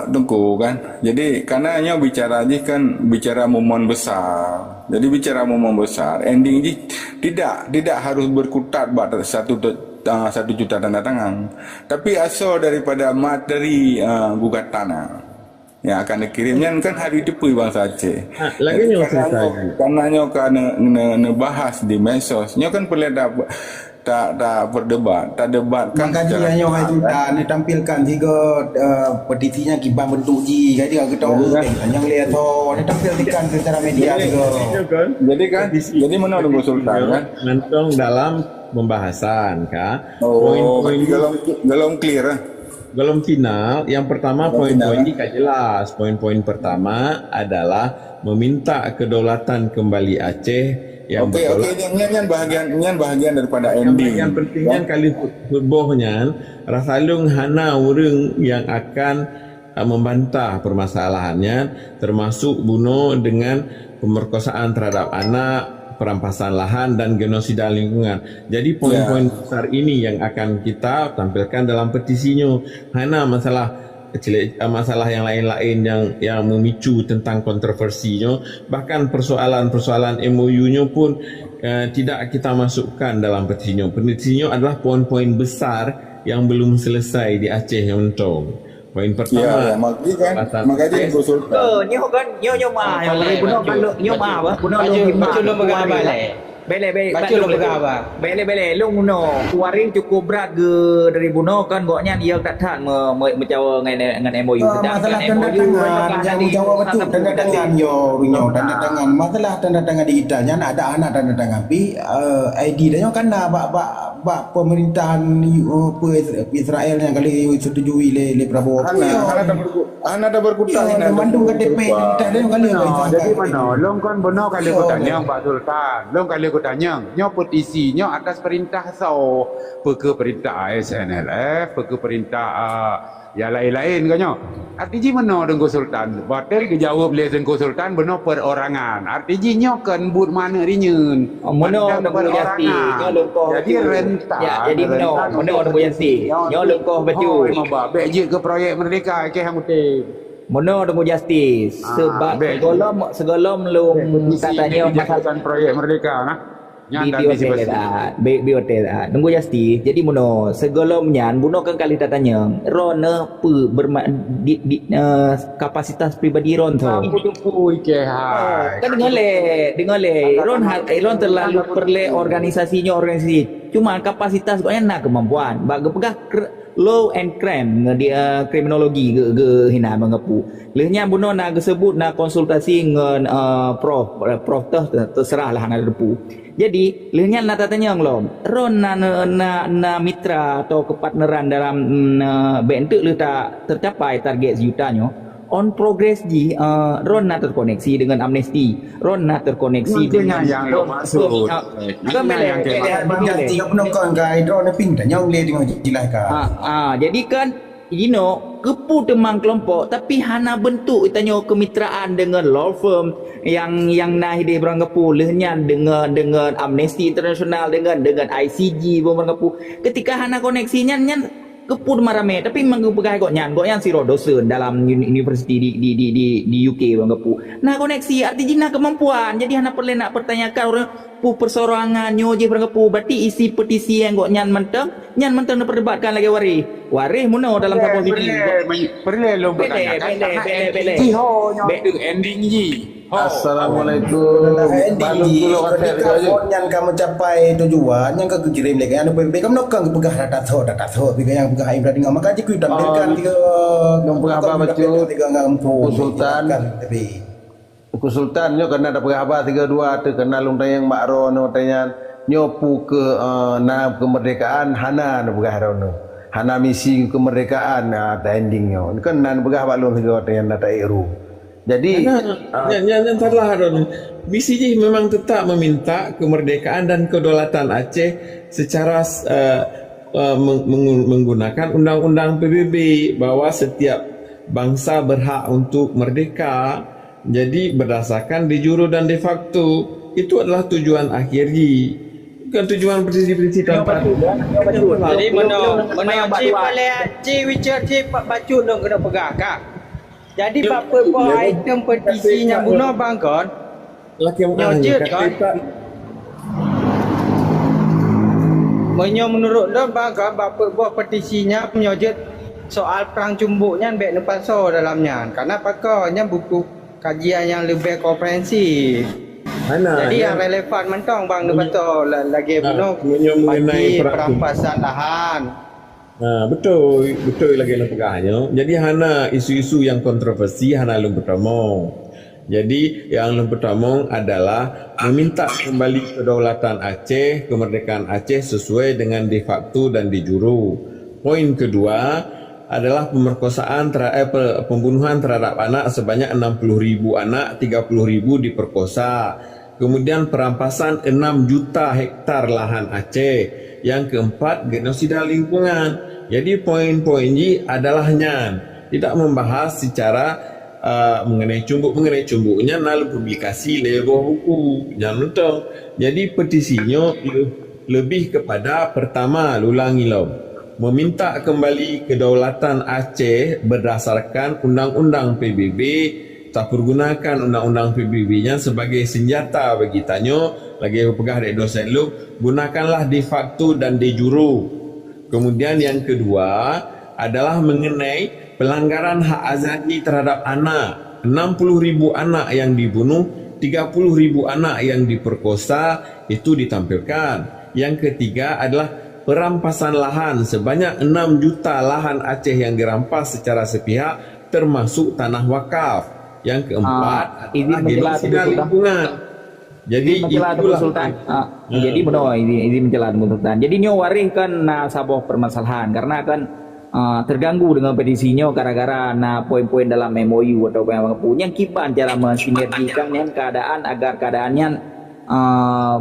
tunggu kan. Jadi karena hanya bicara aja kan bicara momon besar. Jadi bicara momon besar, ending ini tidak harus berkutat pada 1 juta tanda tangan. Tapi asal daripada materi gugatan yang akan dikirimnya kan hari depan bangsa Aceh. Lagi nyo selesai. Karena nyo kan bahas di medsos, nyo kan perlu tak berdebat, tak debat kan. Makanya yang itu ditampilkan juga petisinya kibang bentuk ji, jadi kita yang lihat ni tampilkan secara media juga. Jadi mana Tunggu Sultan kan? Nantong dalam pembahasan kan. Poin-poin belum clear. Belum final. Yang pertama poin-poin ini kan jelas. Poin-poin pertama adalah meminta kedaulatan kembali Aceh. Yang nyan bahagian daripada ending. Yang pentingnya kali hebohnya rasalung hana urang yang akan membantah permasalahannya, termasuk bunuh dengan pemerkosaan terhadap anak, perampasan lahan dan genosida lingkungan. Jadi poin-poin besar ini yang akan kita tampilkan dalam petisinya. Hana masalah yang lain-lain yang memicu tentang kontroversinya, bahkan persoalan MOU-nya pun tidak kita masukkan dalam petisinya. Petisinya adalah poin-poin besar yang belum selesai di Aceh yang mentong. Poin pertama, makanya Tunggu Sultan. Nyo mah yang bunuh kan nyo mah apa? Bunuh lu Bele lu no kuaring cukup berat ke dari buno kan goknya dia tak tahan mencawa dengan MOU masalah tanda tangan yang menjawab betul tanda tangan tanda tangan masalah tanda tangan digitalnya ada anak tanda tangan pi ID dia kan bak pemerintahan Israel yang kali setujui le Prabowo anak ada berkutang mandung KTP tak ada kali jadi mana long kan benar kali aku tanya Pak Sultan long kali aku tanya nyo petisinya atas perintah peke perintah ASNLF peke perintah yang lain-lain kan nyo artinya mana Tunggu Sultan batal dijawab oleh Tunggu Sultan benar perorangan artinya nyo kan but mana rinyen mana Tunggu Jati nyo lengkoh jadi rentah jadi mana Tunggu Jati nyo lengkoh baju babek je ke proyek Merdeka ke hang utik Mono Tunggu Justice sebab segala belum katanya masalah proyek Merdeka nah di hotel Tunggu Justice jadi mono segalanya buno kan kali tatanya Rona kapasitas pribadi Ron tu kan dengar le Ron terlalu perle organisasi cuma kapasitas kau nak kemampuan bagi pegah law and crime dia kriminologi ke hina mengapu lehnya buno nak sebut nak konsultasi dengan prof terserah lah nak depu jadi lehnya nak tanya nglom ron na mitra atau kepartneran dalam bentuk le tak tercapai target jutanya on progress ji ron nak terkoneksi dengan amnesti ron nak terkoneksi dengan yang maksud yang tiga penongkong guide ron ping tak nyong le dengan jelaskan jadi kan kepu temang kelompok tapi hana bentuk tanya kemitraan dengan law firm yang nahi dia berang kepu lehnya dengan Amnesty International dengan ICG berang kepu ketika hana koneksinya kepu marame tapi memang pegai kok yang si dosen dalam universiti di UK berang kepu nah koneksi artinya kemampuan jadi hana perlu nak pertanyakan orang pu persorangan nyo je berkepu berarti isi petisi yang gok nyan menteng diperdebatkan lagi waris muno dalam sabon meeting Perle lo bele ending ji. Assalamualaikum. Ending ketika yang kamu capai tujuan yang ke kirim lagi anu PBB kamu nak ke pegah data tho yang pegah Ibrah dengan maka ji ku tampilkan tiga Nombor apa bacu? tiga ngampu Sultan. tapi Sultan nyo kena ada pegawai 32 tu kena lung tayang makro no tayang nyopu ke na kemerdekaan hana no pegawai hana misi kemerdekaan ta ending nyo kan nan pegawai lung 3 tayang data eru. Jadi yang salah Ron. Misi je memang tetap meminta kemerdekaan dan kedaulatan Aceh secara menggunakan undang-undang PBB bahwa setiap bangsa berhak untuk merdeka. Jadi berdasarkan de jure dan de facto itu adalah tujuan akhir ji. Bukan tujuan petisi-petisi tanpa. Jadi mana cik balik cik Richard cik Pak Bacut dong kena pegang kak. Jadi apa item petisinya bunuh bang kon? Laki yang Nyojit kan? Menurut dong bang kon buat petisinya menyojit soal perang cumbuknya baik depan so dalamnya. Karena pakainya buku kajian yang lebih komprehensif. Jadi yang relevan mentong bang betul lagi bunuh bagi perampasan lahan. Betul lagi yang pegahnya. Jadi hana isu-isu yang kontroversi hana lung pertama. Jadi yang lung pertama adalah meminta kembali kedaulatan Aceh, kemerdekaan Aceh sesuai dengan de facto dan de jure. Poin kedua adalah pemerkosaan pembunuhan terhadap anak sebanyak 60,000 anak, 30,000 diperkosa. Kemudian perampasan 6 juta hektar lahan Aceh. Yang keempat, genosida lingkungan. Jadi poin-poin ini adalahnya tidak membahas secara mengenai cumbuknya lalu publikasi lewat buku. Jangan lupa. Jadi petisinya lebih kepada pertama lulangi meminta kembali kedaulatan Aceh berdasarkan undang-undang PBB, tak pergunakan undang-undang PBB-nya sebagai senjata bagi tanyo lagi pegah dek dosen lu, gunakanlah de facto dan de jure. Kemudian yang kedua adalah mengenai pelanggaran hak azali terhadap anak. 60,000 anak yang dibunuh, 30,000 anak yang diperkosa itu ditampilkan. Yang ketiga adalah perampasan lahan sebanyak 6 juta lahan Aceh yang dirampas secara sepihak termasuk tanah wakaf. Yang keempat adalah genosida lingkungan. Jadi itulah Sultan. Jadi benar ini menjelat Sultan. Jadi nyo waris kan sabuh permasalahan karena kan terganggu dengan petisinya gara-gara poin-poin dalam MOU atau yang punya kipan cara mensinergikan yang keadaan agar keadaannya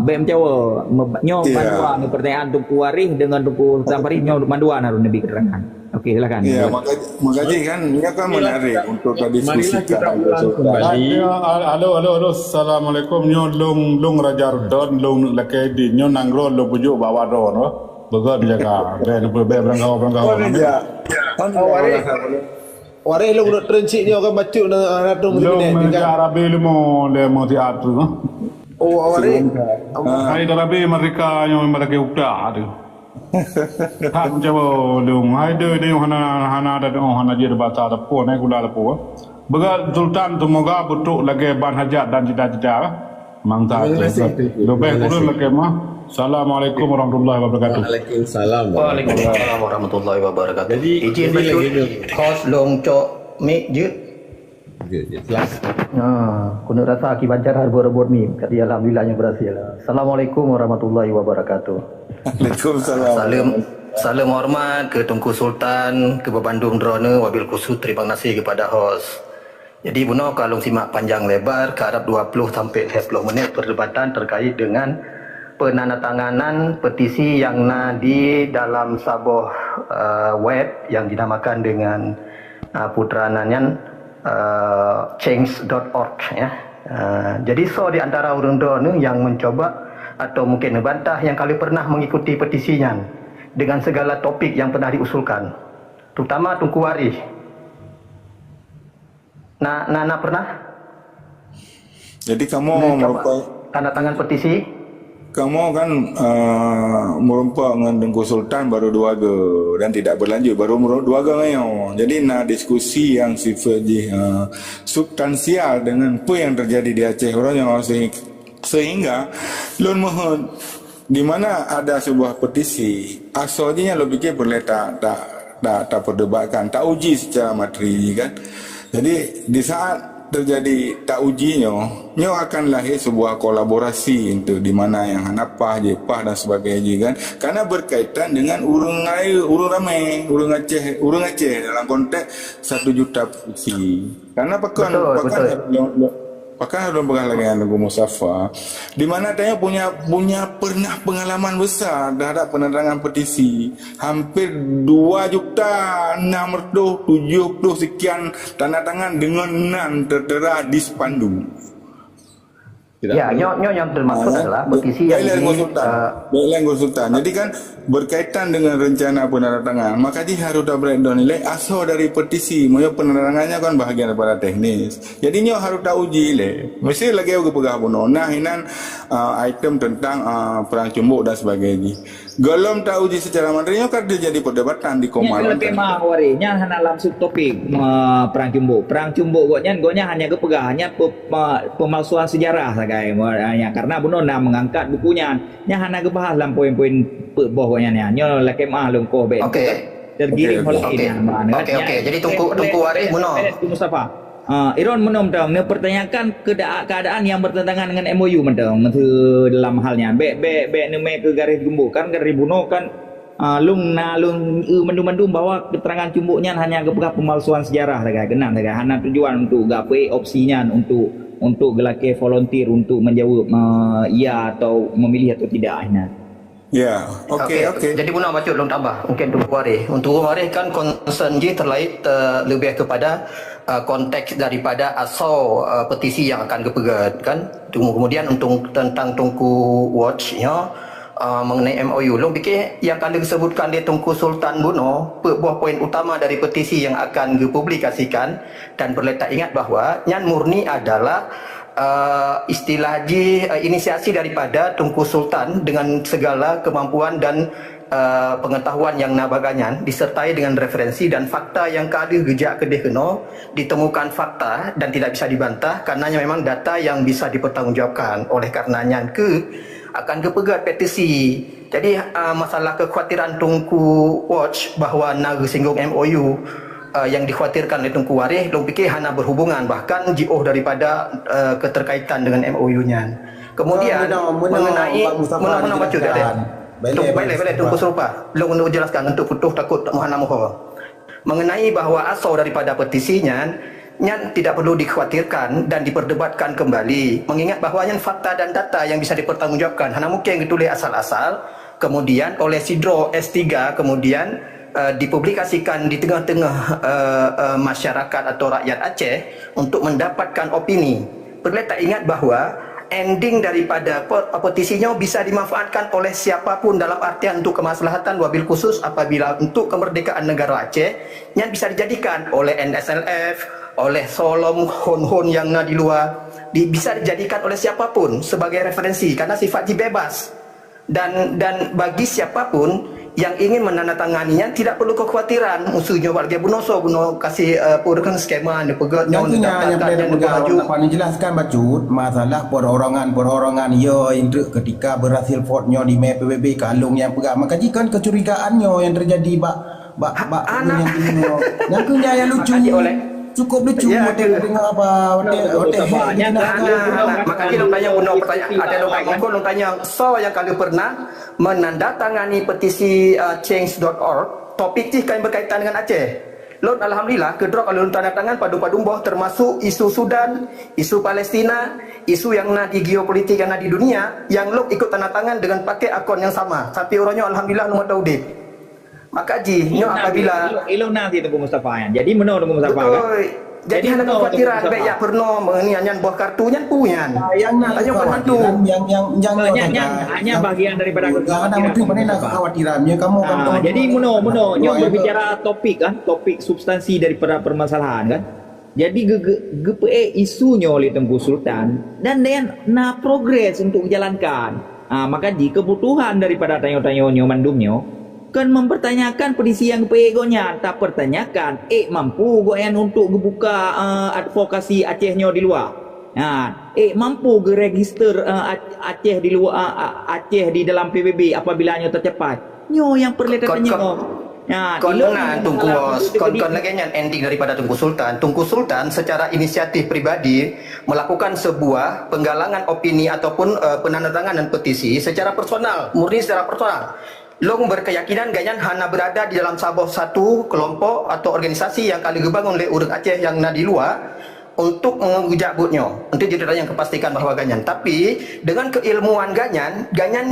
BM Jawa nyo panduan pertanyaan tuku waris dengan tuku sampari nyo panduan harus lebih keterangan. Oke, silakan. Iya, makanya kan ini kan menarik untuk diskusikan. Halo, assalamualaikum. Nyo lung Raja Rudon, lung Lekedi, nyo nanggro lo pujuk bawa do no. Begot jaga. Dan berangkau. Ya. Waris lu nak trencik nyo kan bacu na ratu Lung Arabi lemo ti atu no. Oh, waris. Hai Arabi mereka yang mereka ukta tu. Tak jauh lung. Hai de hana ada hana je bata ada po naik gula ada po. Begat Sultan tu moga betul lagi ban hajat dan cita-cita. Mangta. Lebih kurang lagi mah. Assalamualaikum warahmatullahi wabarakatuh. Waalaikumsalam warahmatullahi wabarakatuh. Jadi izin bacut kos long cok mik jut. Kuna rasa akibat jarak berebut mi. Kata alhamdulillahnya berhasil. Assalamualaikum warahmatullahi wabarakatuh. Waalaikumsalam. Salam hormat ke Tunku Sultan, ke Bandung Drone, wabil khusus terima kasih kepada host. Jadi buno kalau simak panjang lebar ke harap 20 sampai 30 menit perdebatan terkait dengan penandatanganan petisi yang di dalam sebuah web yang dinamakan dengan putranannya change.org ya. Jadi di antara orang yang mencoba atau mungkin membantah yang kali pernah mengikuti petisinya dengan segala topik yang pernah diusulkan, terutama Tunku Waris. Pernah? Jadi kamu merupakan tanda tangan petisi? kamu kan merompak dengan Tengku Sultan baru 2 ge dan tidak berlanjut baru 2 ge ngayo. Jadi nak diskusi yang sifatnya substansial dengan apa yang terjadi di Aceh orangnya sehingga lun mohon di mana ada sebuah petisi asalnya lo fikir boleh tak perdebatkan, tak uji secara materi kan. Jadi di saat terjadi tak ujinya, nyo akan lahir sebuah kolaborasi untuk di mana yang hanapah, jepah dan sebagainya kan. Karena berkaitan dengan urang ramai, urang Aceh dalam konteks 1 juta petisi. Karena pakan belum pernah lagi dengan Tengku Mustafa, di mana dia punya pernah pengalaman besar terhadap penandatangan petisi hampir 2.670 sekian tanda tangan dengan nan tertera di spanduk. Ya, yang termaksud adalah petisi yang Baiklah Sultan. Jadi kan berkaitan dengan rencana penandatangan, maka dia harus breakdown nilai asal dari petisi. Maksudnya penandatangannya kan bahagian daripada teknis. Jadi nyo harus tahu uji le. Mesti lagi aku pegah bono. Nah, inan item tentang perang cumbuk dan sebagainya. Gelom tak uji secara materi kan terjadi perdebatan di Komal. Lebih mah warinya hanya langsung topik perang cumbuk. Perang cumbuk gonya hanya kepegahnya pemalsuan sejarah sagai karena buno nak mengangkat bukunya nya hanya kebahas dalam poin-poin bawahnya nyo laki mah lungkoh be. Okey. Tergiring oleh ini. Okey. Jadi tunggu waris buno. Mustafa. Iron menom dong pertanyakan keadaan yang bertentangan dengan MOU mendong dalam halnya be neme ke garis gembuk kan garis buno kan lung mendum bahwa keterangan cumbuknya hanya kepegah pemalsuan sejarah sagai genang sagai hanya tujuan untuk gape opsinya untuk gelake volunteer untuk menjawab ya atau memilih atau tidak nah. Ya, okey. Jadi guna baca belum tambah. Mungkin Tunggu Waris. Untuk Waris kan concern je lebih kepada konteks daripada asal petisi yang akan kepegat kan. Kemudian untuk tentang Tungku Watch-nya mengenai MOU. Long fikir yang akan disebutkan di Tungku Sultan Buno, buah poin utama dari petisi yang akan dipublikasikan dan berletak ingat bahawa yang murni adalah istilah inisiasi daripada Tungku Sultan dengan segala kemampuan dan pengetahuan yang nabaganya disertai dengan referensi dan fakta yang keada gejak kedih kena ditemukan fakta dan tidak bisa dibantah karenanya memang data yang bisa dipertanggungjawabkan oleh karenanya akan kepegat petisi. Jadi masalah kekhawatiran Tungku Watch bahawa naga singgung MOU yang dikhawatirkan oleh Tungku Waris, long fikir hanya berhubungan bahkan jauh daripada keterkaitan dengan MOU-nya. Kemudian mengenai mana baca tak ada. Baik Tungku serupa. Long untuk jelaskan untuk putus takut mana muka. Mengenai bahawa asal daripada petisinya yang tidak perlu dikhawatirkan dan diperdebatkan kembali. Mengingat bahawa yang fakta dan data yang bisa dipertanggungjawabkan hanya mungkin ditulis asal-asal kemudian oleh Sidro S3 kemudian dipublikasikan di tengah-tengah masyarakat atau rakyat Aceh untuk mendapatkan opini. Perlu tak ingat bahawa ending daripada petisinya bisa dimanfaatkan oleh siapapun dalam artian untuk kemaslahatan wabil khusus apabila untuk kemerdekaan negara Aceh yang bisa dijadikan oleh NSLF, oleh Solom Hon yang di luar, bisa dijadikan oleh siapapun sebagai referensi karena sifatnya bebas dan bagi siapapun yang ingin menandatanganinya tidak perlu kekhawatiran musuhnya warga buno kasih purkan skema ni pegat yang jelaskan bacut masalah perorangan yo induk ketika berhasil vote-nya di PBB kalung yang pegang maka jika kecurigaannya yang terjadi yang kunya yang lucu cukup lucu dengar apa makanya lo tanya buno pertanyaan ada lo tanya so yang kali pernah menandatangani petisi change.org topik ni kan berkaitan dengan Aceh lo alhamdulillah kedua kalau tanda tangan padu-padu boh termasuk isu Sudan isu Palestina isu yang nak di geopolitik yang nak di dunia yang lo ikut tanda tangan dengan pakai akun yang sama tapi orangnya alhamdulillah lo tahu deh maka nyo apabila ilo nanti Tunggu Mustafa jadi menurut Tunggu Mustafa kan jadi hanya kekhawatiran baik ya pernah mengenai buah kartunya punya yang hanya bagian daripada kekhawatirannya kamu jadi nyo berbicara topik kan topik substansi daripada permasalahan kan jadi GPE isunya oleh Tengku Sultan dan progres untuk dijalankan Maka jika kebutuhan daripada tanyo-tanyonyo mandumnyo kan mempertanyakan petisi yang kepegonya, tak pertanyakan mampu goyan untuk buka advokasi Acehnya di luar. Mampu ke register Aceh di luar Aceh di dalam PBB apabila nyo tercapai. Nyo yang perlu tanya. Kon Tungku kon lagi yang ending daripada Tunku Sultan. Tunku Sultan secara inisiatif pribadi melakukan sebuah penggalangan opini ataupun penandatanganan petisi secara personal, murni secara personal. Long berkeyakinan ganyan hana berada di dalam sabah satu kelompok atau organisasi yang kali dibangun oleh urang Aceh yang na di luar untuk mengejabutnya, untuk jadi yang kepastikan bahawa ganyan. Tapi dengan keilmuan ganyan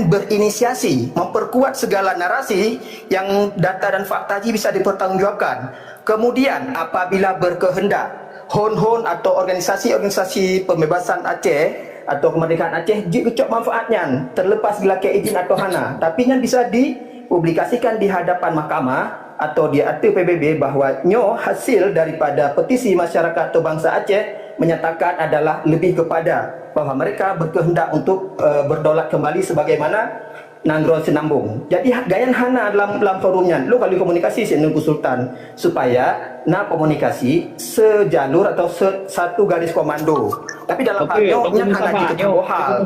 berinisiasi memperkuat segala narasi yang data dan fakta bisa dipertanggungjawabkan. Kemudian apabila berkehendak hon-hon atau organisasi-organisasi pembebasan Aceh atau kemerdekaan Aceh dicok manfaatnya terlepas gelakai izin atau hana, tapi yang bisa dipublikasikan di hadapan mahkamah atau di akte PBB bahawa nyo hasil daripada petisi masyarakat atau bangsa Aceh menyatakan adalah lebih kepada bahawa mereka berkehendak untuk berdaulat kembali sebagaimana Nanggro Senambung. Jadi gayan hana dalam forumnya lu kalau komunikasi si Tunku Sultan supaya komunikasi sejalur atau satu garis komando. Tapi dalam halnya hana diketahui hal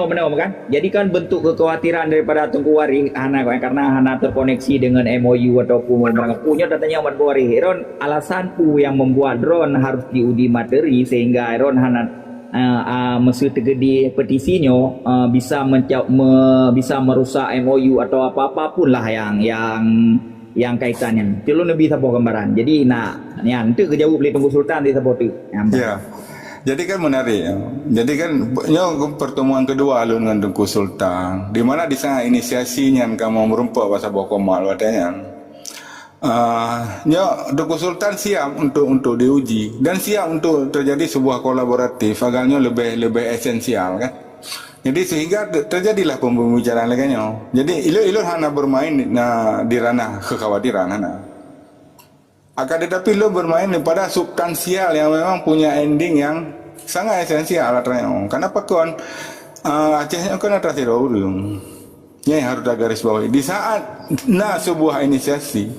benar kan. Jadi kan bentuk kekhawatiran daripada Tunku Wari karena hana terkoneksi dengan MOU ataupun punya datanya Tunku Wari. Ron alasan yang membuat drone harus diuji materi sehingga Ron hana mesti terjadi petisinya bisa bisa merusak MOU atau apa-apapun lah yang kaitannya. Itu lebih sabo gambaran. Jadi nanti kejauh beli Tunku Sultan di sabo tu. Ya. Jadi kan menarik. Jadi kan pertemuan kedua lu dengan Tunku Sultan, di mana di sana inisiasinya kamu merumpak pasal bokomal watanya. Tunku Sultan siap untuk diuji dan siap untuk terjadi sebuah kolaboratif agarnya lebih esensial kan. Jadi sehingga terjadilah pembicaraan laganya. Jadi ilur hana bermain di ranah kekhawatiran hana. Akan tetapi lo bermain pada substansial yang memang punya ending yang sangat esensial katanya. Kenapa kon Acehnya kan atas urung. Yang harus garis bawahi. Di saat sebuah inisiasi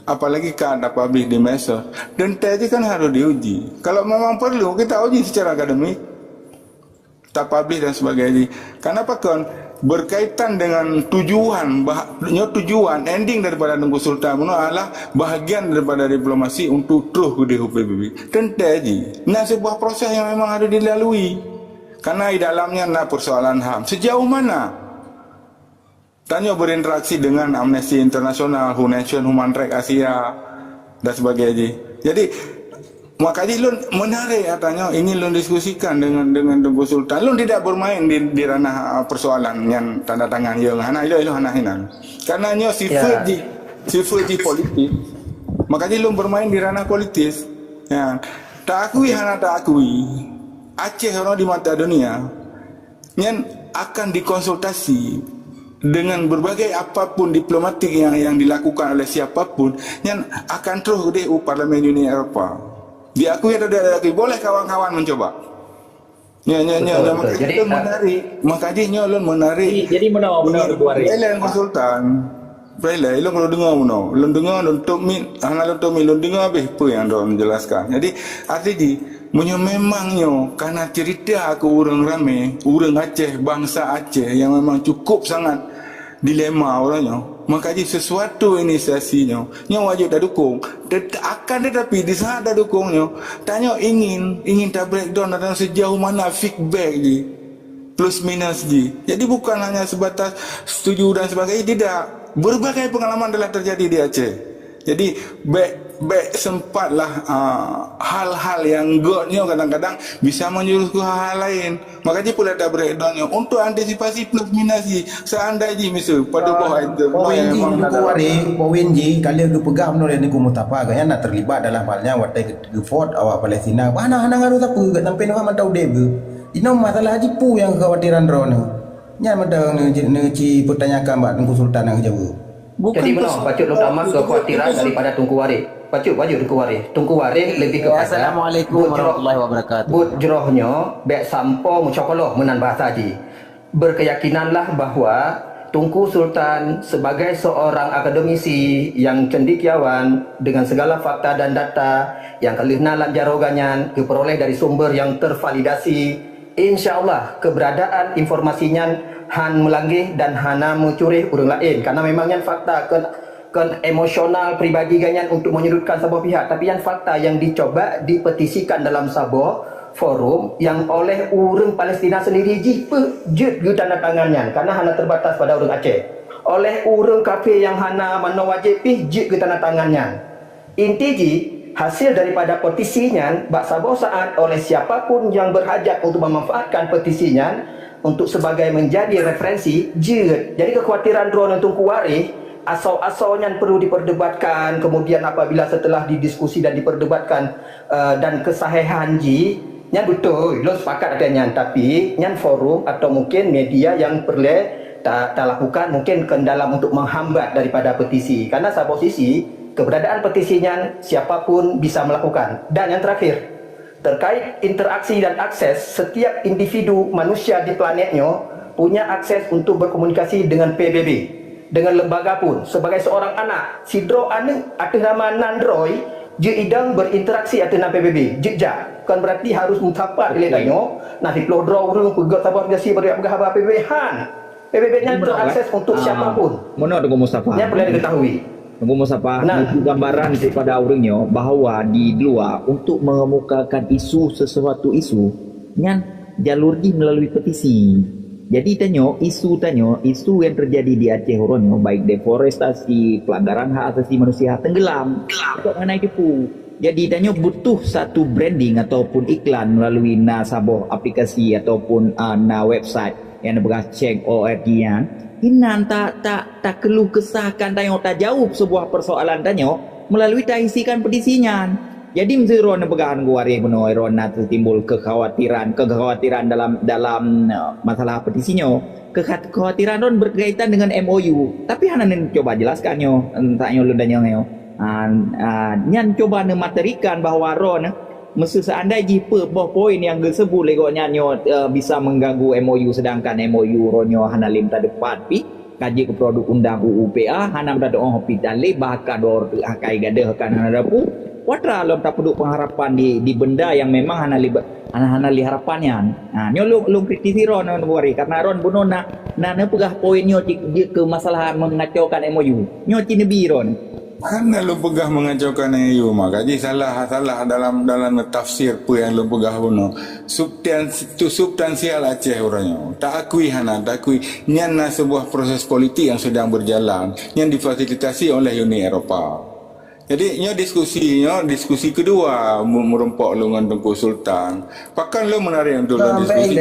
apalagi ada publik di medsos dan tadi kan harus diuji. Kalau memang perlu kita uji secara akademik, tak publik dan sebagainya. Kenapa kan berkaitan dengan tujuan ending daripada Tunku Sultan adalah bahagian daripada diplomasi untuk terus ke PBB dan tadi sebuah proses yang memang harus dilalui karena di dalamnya persoalan HAM sejauh mana Tanyo berinteraksi dengan Amnesty International, Foundation Human Rights Asia dan sebagainya. Jadi makanya lu menarik katanya ini lu diskusikan dengan Tunku Sultan. Lu tidak bermain di ranah persoalan yang tanda tangan yang hana hinan. Karena nyo sifat di politik. Makanya lu bermain di ranah politis. Ya. Tak akui hana tak akui. Aceh orang di mata dunia yang akan dikonsultasi dengan berbagai apapun diplomatik yang dilakukan oleh siapapun yang akan terus di Parlemen Uni Eropa. Diakui atau tidak diakui, boleh kawan-kawan mencoba. Jadi menarik, makanya lo menarik. Jadi benar buari. Eleng konsultan. Baiklah, lo kalau dengar lo dengar untuk lo dengar habis apa yang dia menjelaskan. Jadi artinya memangnya karena cerita aku orang ramai, orang Aceh, bangsa Aceh yang memang cukup sangat dilema orangnya. Makanya sesuatu inisiasinya yang wajib dah dukung. Akan tetapi di saat dah dukungnya, tanya ingin tak breakdown dan sejauh mana feedback je. Plus minus je. Jadi bukan hanya sebatas setuju dan sebagainya, tidak. Berbagai pengalaman telah terjadi di Aceh. Jadi baik sempatlah hal-hal yang godnya kadang-kadang bisa menjurus ke hal lain. Makanya pula ada breakdownnya untuk antisipasi plus minasi. Seandainya misal pada bawah itu poin ji kalau ke pegang oleh ni kumutapa kan nak terlibat dalam halnya watai ke fort awak Palestina. Mana ngaruh apa ke sampai nak mantau debe. Ini masalah haji pu yang kekhawatiran drone. Nya mata ngeji pertanyakan Mbak Tunku Sultan yang jawab. Jadi benar, patut utama kekhawatiran daripada Tunku Wari. Patut Tunku Wari. Tunku Wari lebih kepada Assalamualaikum warahmatullahi wabarakatuh. But jerohnya baik sampo mucakoloh menan bahasa haji. berkeyakinanlah bahawa Tunku Sultan sebagai seorang akademisi yang cendekiawan dengan segala fakta dan data yang kelihnalan jarogannya diperoleh dari sumber yang tervalidasi, insyaAllah keberadaan informasinya han melanggih dan hana mencuri orang lain, karena memangnya fakta kan emosional pribadi ganyan untuk menyudutkan sebuah pihak, tapi yang fakta yang dicoba dipetisikan dalam sebuah forum yang oleh orang Palestina sendiri jut tanda tangannya, karena hanya terbatas pada orang Aceh, oleh orang kafir yang hana mana wajib jut tanda tangannya. Inti hasil daripada petisinya bak sabar saat oleh siapapun yang berhajat untuk memanfaatkan petisinya untuk sebagai menjadi referensi jut. Jadi kekhawatiran drone untuk kuarih asal-asalnya perlu diperdebatkan, kemudian apabila setelah didiskusi dan diperdebatkan dan kesahihan yang betul, lo sepakat adanya, tapi yang forum atau mungkin media yang perlu tak lakukan mungkin kendala untuk menghambat daripada petisi, karena sa posisi keberadaan petisinya siapapun bisa melakukan. Dan yang terakhir, terkait interaksi dan akses, setiap individu manusia di planetnya punya akses untuk berkomunikasi dengan PBB, dengan lembaga pun. Sebagai seorang anak, sidro anak atas nama Nandroy, je idang berinteraksi atas nama PBB, jejak. Kan berarti harus mutapat oleh danyo. Nah, di pelodro urung pegat sabar biasi berapa PBB han. PBB-nya terakses untuk siapapun. Mana Tunggu Mustafa? Yang perlu diketahui. Tunggu Mustafa, itu gambaran kepada orangnya bahawa di luar untuk mengemukakan sesuatu isu, yang jalur di melalui petisi. Jadi isu yang terjadi di Aceh orangnya, baik deforestasi, pelanggaran hak asasi manusia, tenggelam, mengenai tipu. Jadi tanya butuh satu branding ataupun iklan melalui sebuah aplikasi ataupun website yang bekas cek ORG-nya. Inan tak keluh kesahkan tanya tak jawab sebuah persoalan tanya melalui tak isikan petisinya. Jadi mesti ron pegahan guari benar ron timbul kekhawatiran dalam masalah petisinya. Kekhawatiran ron berkaitan dengan MOU. Tapi hana coba jelaskannya tanya lu dan yang nyan coba nematerikan bahawa ron mesti seandainya poin yang disebut legonya bisa mengganggu MOU, sedangkan MOU ronyo hana lim tak dapat pi kaji ke produk undang UUPA hana berada hospital bahkan dor akai gadah kan hana dapu watra lom tak peduk pengharapan di benda yang memang hana li harapannya. Nah nyo lu kritisi ron worry karena ron buno na pegah poinnya ke masalah mengacaukan MOU nyo cinebi ron. Mana lu pegah mengacaukan EU mak? Jadi salah dalam tafsir apa yang lu pegah buno. Substansial Aceh orangnya. Tak akui nyana sebuah proses politik yang sedang berjalan yang difasilitasi oleh Uni Eropah. Jadi diskusi kedua merempak lu dengan Tunku Sultan. Pakan lu menarik untuk diskusi.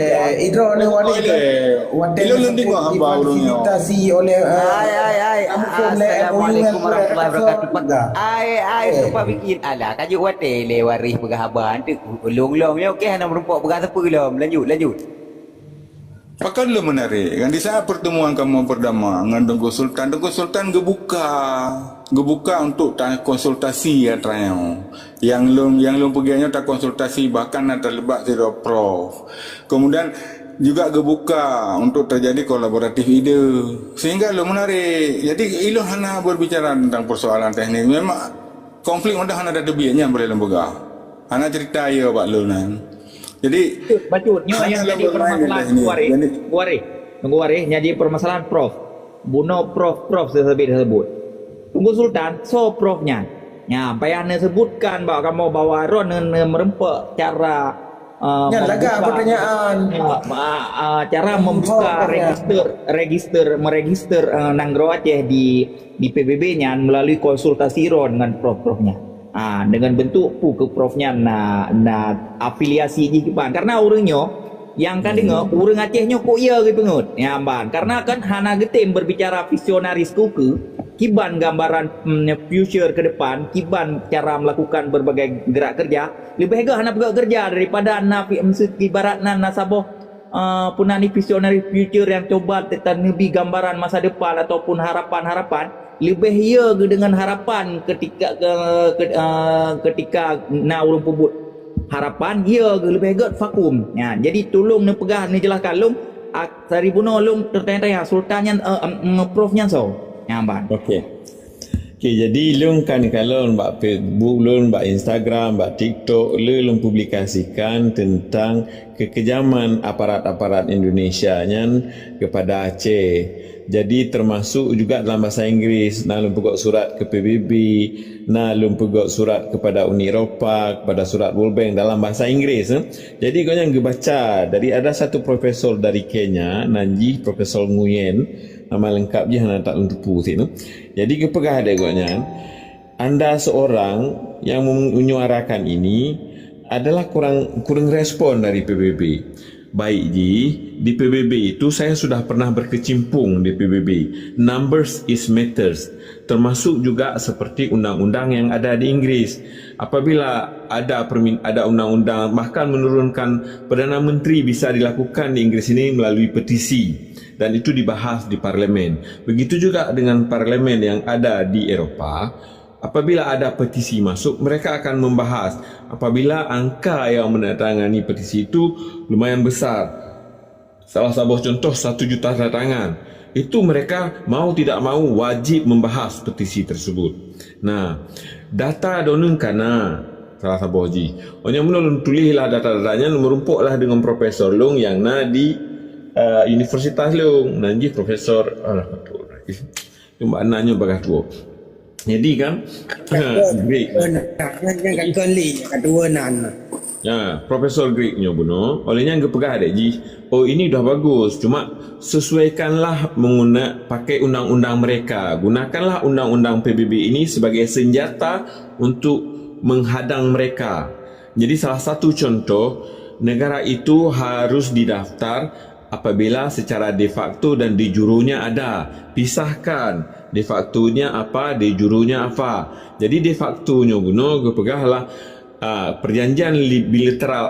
Idro ni Lu tengok hamba orangnya. Fasilitasi oleh Assalamualaikum warahmatullahi wabarakatuh. Lupa bikin ala kajuk wate le waris pegahaban tu long-longnya okey hana merempak pegah siapa belum. Lanjut. Pakan lu menarik. Kan di saat pertemuan kamu berdama dengan Tunku Sultan gebuka untuk konsultasi ya trayang. Yang lu perginya tak konsultasi bahkan ada terlibat tidak prof. Kemudian juga gebuka untuk terjadi kolaboratif ide sehingga lu menarik. Jadi ilu hana berbicara tentang persoalan teknik. Memang konflik udah hana ada debiannya boleh lembaga. Hana cerita ya pak lu nan. Jadi bacutnya yang jadi permasalahan Guari jadi permasalahan prof. Buno prof tersebut. Tunggu Sultan profnya. Ya, payahnya sebutkan bahawa ron merempak cara pertanyaan cara membuka meregister Nanggro Aceh di PBB-nya melalui konsultasi ron dengan profnya. Dengan bentuk ke profnya afiliasi jiban karena orangnya yang kan dengar orang Acehnya kok iya gitu ngut ya ban karena kan hana getem berbicara visionaris kuku kiban gambaran future ke depan kiban cara melakukan berbagai gerak kerja lebih baik hana gerak kerja daripada ibarat nasabah punani visionary future yang coba tetapi gambaran masa depan ataupun harapan lebih ia dengan harapan ketika urung pubut harapan ia lebih agak vakum ya jadi tolong pegah jelaskan long seribu nolong tertanya sultannya profnya so. Nyamban. Okey. Okey, jadi lung kan kalau mbak Facebook, lung mbak Instagram, mbak TikTok, lung publikasikan tentang kekejaman aparat-aparat Indonesia nyan kepada Aceh. Jadi termasuk juga dalam bahasa Inggris, nah lung pegok surat ke PBB, nah lung pegok surat kepada Uni Eropah, kepada surat World Bank dalam bahasa Inggris. Jadi kau yang baca dari ada satu profesor dari Kenya, Nanji, Profesor Nguyen, nama lengkap je hana tak lentupu tu. Jadi kepegah ada agaknya, anda seorang yang menyuarakan ini adalah kurang respon dari PBB. Baik ji, di PBB itu saya sudah pernah berkecimpung di PBB. Numbers is matters. Termasuk juga seperti undang-undang yang ada di Inggris. Apabila ada undang-undang bahkan menurunkan Perdana Menteri bisa dilakukan di Inggris ini melalui petisi. Dan itu dibahas di parlemen. Begitu juga dengan parlemen yang ada di Eropah. Apabila ada petisi masuk, mereka akan membahas. Apabila angka yang menandatangani petisi itu lumayan besar, salah satu contoh 1 juta tanda tangan, itu mereka mau tidak mau wajib membahas petisi tersebut. Nah, data donung kana salah satu haji. Orang menolak tulislah data-datanya, merumpuklah dengan profesor long yang di Universitas long, nanti profesor cuma nanya bagas tua. Jadi kan Greek. Yang kali kedua nan. Ya, Profesor Greeknya buno. Olehnya kepegah ada ji. Oh ini dah bagus. Cuma sesuaikanlah pakai undang-undang mereka. Gunakanlah undang-undang PBB ini sebagai senjata untuk menghadang mereka. Jadi salah satu contoh, negara itu harus didaftar apabila secara de facto dan de jurunya ada. Pisahkan de factonya apa, de jurunya apa. Jadi de factonya guna kepegahlah perjanjian bilateral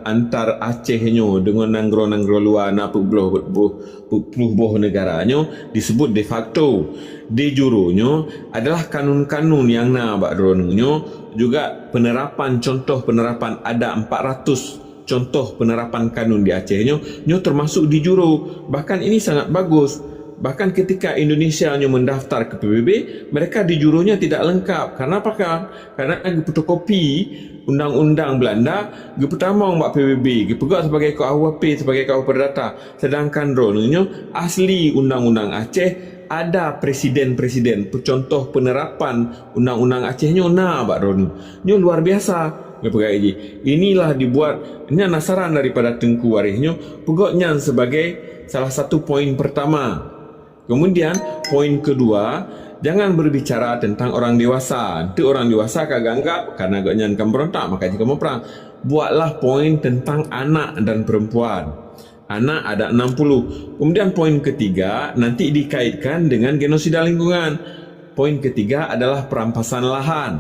antar Acehnya dengan nanggro-nanggro luar na puluh negaranya disebut de facto. De jurunya adalah kanun-kanun yang na bakdronnya, juga penerapan, contoh penerapan ada 400 contoh penerapan kanun di Acehnya termasuk di juru. Bahkan ini sangat bagus. Bahkan ketika Indonesia mendaftar ke PBB, mereka di jurunya tidak lengkap. Karena apa kan? Karena fotokopi undang-undang Belanda, pertama mbak PBB, pegak sebagai KUHP, sebagai KUH Perdata. Sedangkan dronenya asli undang-undang Aceh ada presiden-presiden. Contoh penerapan undang-undang Acehnya mbak Ron. Ini luar biasa. Inilah dibuat, ini nasaran daripada Tengku Warisnya, pegaknya sebagai salah satu poin pertama. Kemudian poin kedua, jangan berbicara tentang orang dewasa. Nanti orang dewasa kagak anggap karena agaknya kamu berontak maka jika kamu perang. Buatlah poin tentang anak dan perempuan. Anak ada 60. Kemudian poin ketiga nanti dikaitkan dengan genosida lingkungan. Poin ketiga adalah perampasan lahan.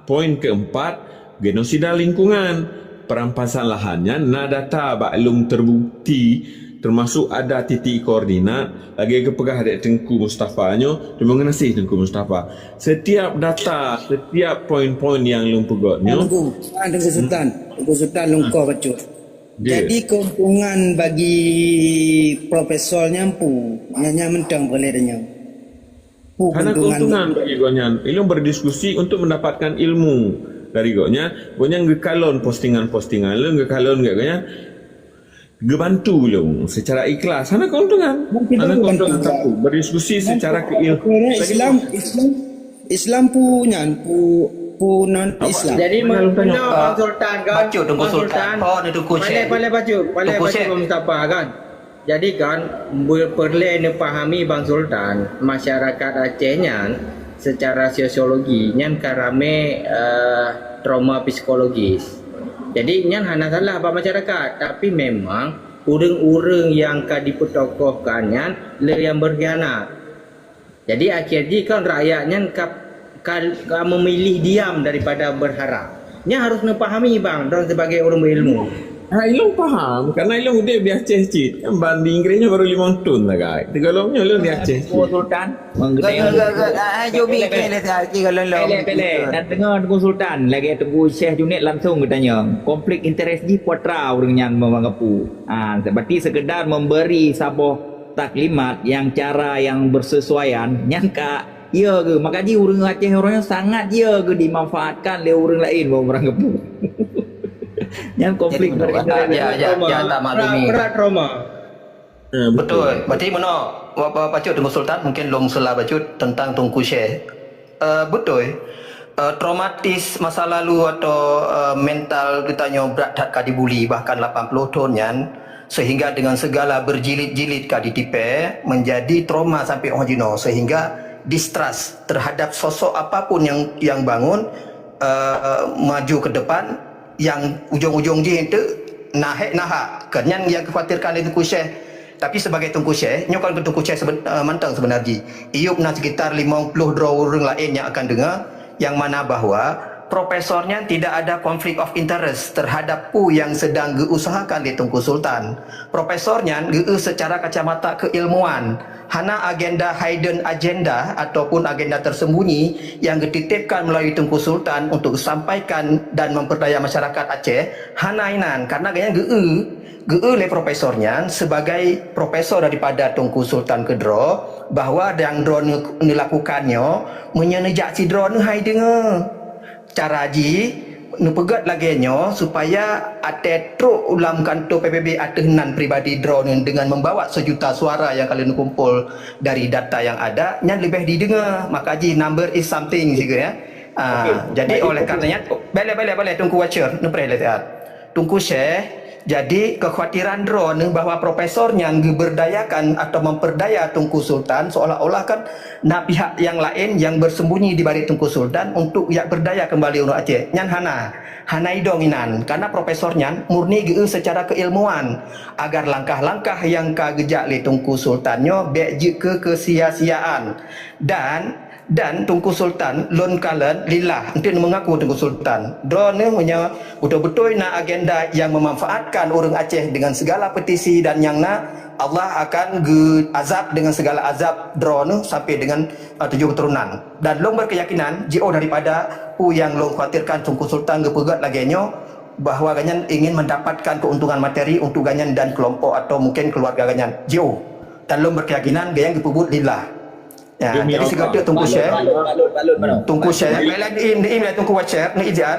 Poin keempat, genosida lingkungan. Perampasan lahannya data baklum terbukti, termasuk ada titik koordinat. Lagi kepegah adik Tengku Mustafanya, dia mengenasi Tengku Mustafa. Setiap data, setiap poin-poin yang lung pegotnya. Tengku Sultan lungkau bacut. Jadi keuntungan bagi profesornya hanya mentang boleh danya. Karena keuntungan bagi gonya. Ilmu berdiskusi untuk mendapatkan ilmu dari gonya. Gonya ngekalon postingan-postingan lu, ngekalon gak gonya. Gebantu lo secara ikhlas. Sana keuntungan. Sana keuntungan satu. Berdiskusi secara keilmuan. Islam punya non Islam. Jadi Bang Sultan kan. Baca Tengku Sultan. Oh, dia Tengku Syekh. Boleh baca Bang Mustafa kan. Jadi kan perlu pahami Bang Sultan, masyarakat Acehnya secara sosiologi nyan karame trauma psikologis. Jadi nyan hana salah apa masyarakat, tapi memang urang-urang yang diputokohkan nyan le yang berkhianat. Jadi akhirnya kan rakyatnya memilih diam daripada berharap. Nya harus mempahami bang, dan sebagai orang berilmu. Ilong faham karena ilong udah di Aceh cik. Kan banding Inggerisnya baru 5 tahun lah kak. Tegolongnya ilong di Aceh. Sultan Ayo bikin lagi kalau lo. Pele. Dan tengah tunggu Sultan lagi tunggu Syekh Junid langsung katanya. Konflik interest di puatra orang yang memanggapu. Berarti sekedar memberi sabuh taklimat yang cara yang bersesuaian nyangka ya ke makanya orang Aceh orangnya sangat ya ke dimanfaatkan oleh orang lain bawa orang kepu. Yang konflik ya tak maklumi. Berat Roma. Betul. Berarti mana Bacut Tengku Sultan mungkin long selah Bacut tentang Tunku Syekh. Betul. Traumatis masa lalu atau mental kitanya berat tak dibuli bahkan 80 tahun yan sehingga dengan segala berjilid-jilid ditipe menjadi trauma sampai orang Cina sehingga distrust terhadap sosok apapun yang bangun maju ke depan yang ujung-ujung dia itu nahak kan yang kekhawatirkan itu Syekh. Tapi sebagai Tunku Syekh nyokan ke Tunku Syekh mantang sebenarnya iup nak sekitar 50 orang lain yang akan dengar yang mana bahwa profesornya tidak ada konflik of interest terhadap yang sedang diusahakan di Tunku Sultan. Profesornya secara kacamata keilmuan hana agenda hidden agenda ataupun agenda tersembunyi yang dititipkan melalui Tunku Sultan untuk disampaikan dan memperdaya masyarakat Aceh hana inan karena gaya le profesornya sebagai profesor daripada Tunku Sultan Kedro bahwa yang drone dilakukannya menyenejak si drone hai dengar cara ji nupegat laginya supaya ate truk ulam kantor PBB atenan pribadi drone dengan membawa sejuta suara yang kalian kumpul dari data yang ada yang lebih didengar maka ji number is something juga ya. Jadi oleh karenanya boleh Tunku Watcher Tunku Syekh. Jadi kekhawatiran drone bahwa profesornya berdayakan atau memperdaya Tunku Sultan seolah-olah kan nak pihak yang lain yang bersembunyi di balik Tunku Sultan untuk ya berdaya kembali untuk Aceh. Nyan hana idonginan karena profesornya murni secara keilmuan agar langkah-langkah yang kagejak le Tunku Sultannya bek ke kesia-siaan dan Tunku Sultan lon kalen lillah untuk mengaku Tunku Sultan drone punya betul-betul nak agenda yang memanfaatkan orang Aceh dengan segala petisi dan yang Allah akan azab dengan segala azab drone sampai dengan 7 keturunan dan long berkeyakinan jauh daripada yang long khawatirkan Tunku Sultan gepegat laginya bahwa ganyan ingin mendapatkan keuntungan materi untuk ganyan dan kelompok atau mungkin keluarga ganyan jauh dan long berkeyakinan gayang gepebut lillah. Ya, jadi segala Tunku Syekh, Tunku Syekh, ini Tunku Watcher, ni ijat.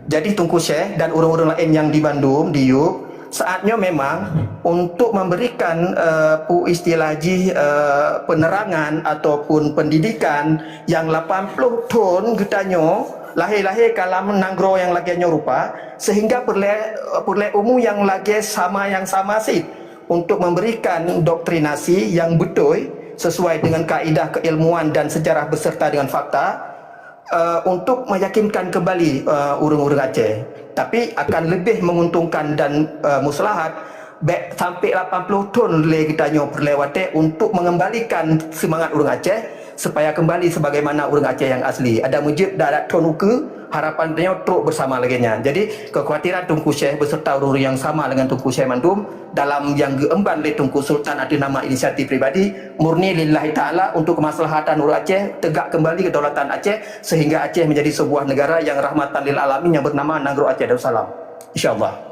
Jadi Tunku Syekh dan orang-orang lain yang di Bandung, di Yub, saatnya memang untuk memberikan penerangan ataupun pendidikan yang 80 tahun getanya lahir-lahir kalam nanggro yang lagi rupa sehingga perle umum yang lagi sama sih untuk memberikan doktrinasi yang betul sesuai dengan kaedah keilmuan dan sejarah beserta dengan fakta untuk meyakinkan kembali orang-orang Aceh. Tapi akan lebih menguntungkan dan maslahat sampai 80 tahun kita perlewati untuk mengembalikan semangat orang Aceh supaya kembali sebagaimana orang Aceh yang asli. Ada mujib darat tonuke harapannya teruk bersama laginya. Jadi kekhawatiran Tunku Syekh beserta orang-orang yang sama dengan Tunku Syekh Mandum dalam yang geemban oleh Tunku Sultan ada nama inisiatif pribadi murni lillahi ta'ala untuk kemaslahatan orang Aceh tegak kembali kedaulatan Aceh sehingga Aceh menjadi sebuah negara yang rahmatan lil alamin yang bernama Nanggro Aceh Darussalam. InsyaAllah.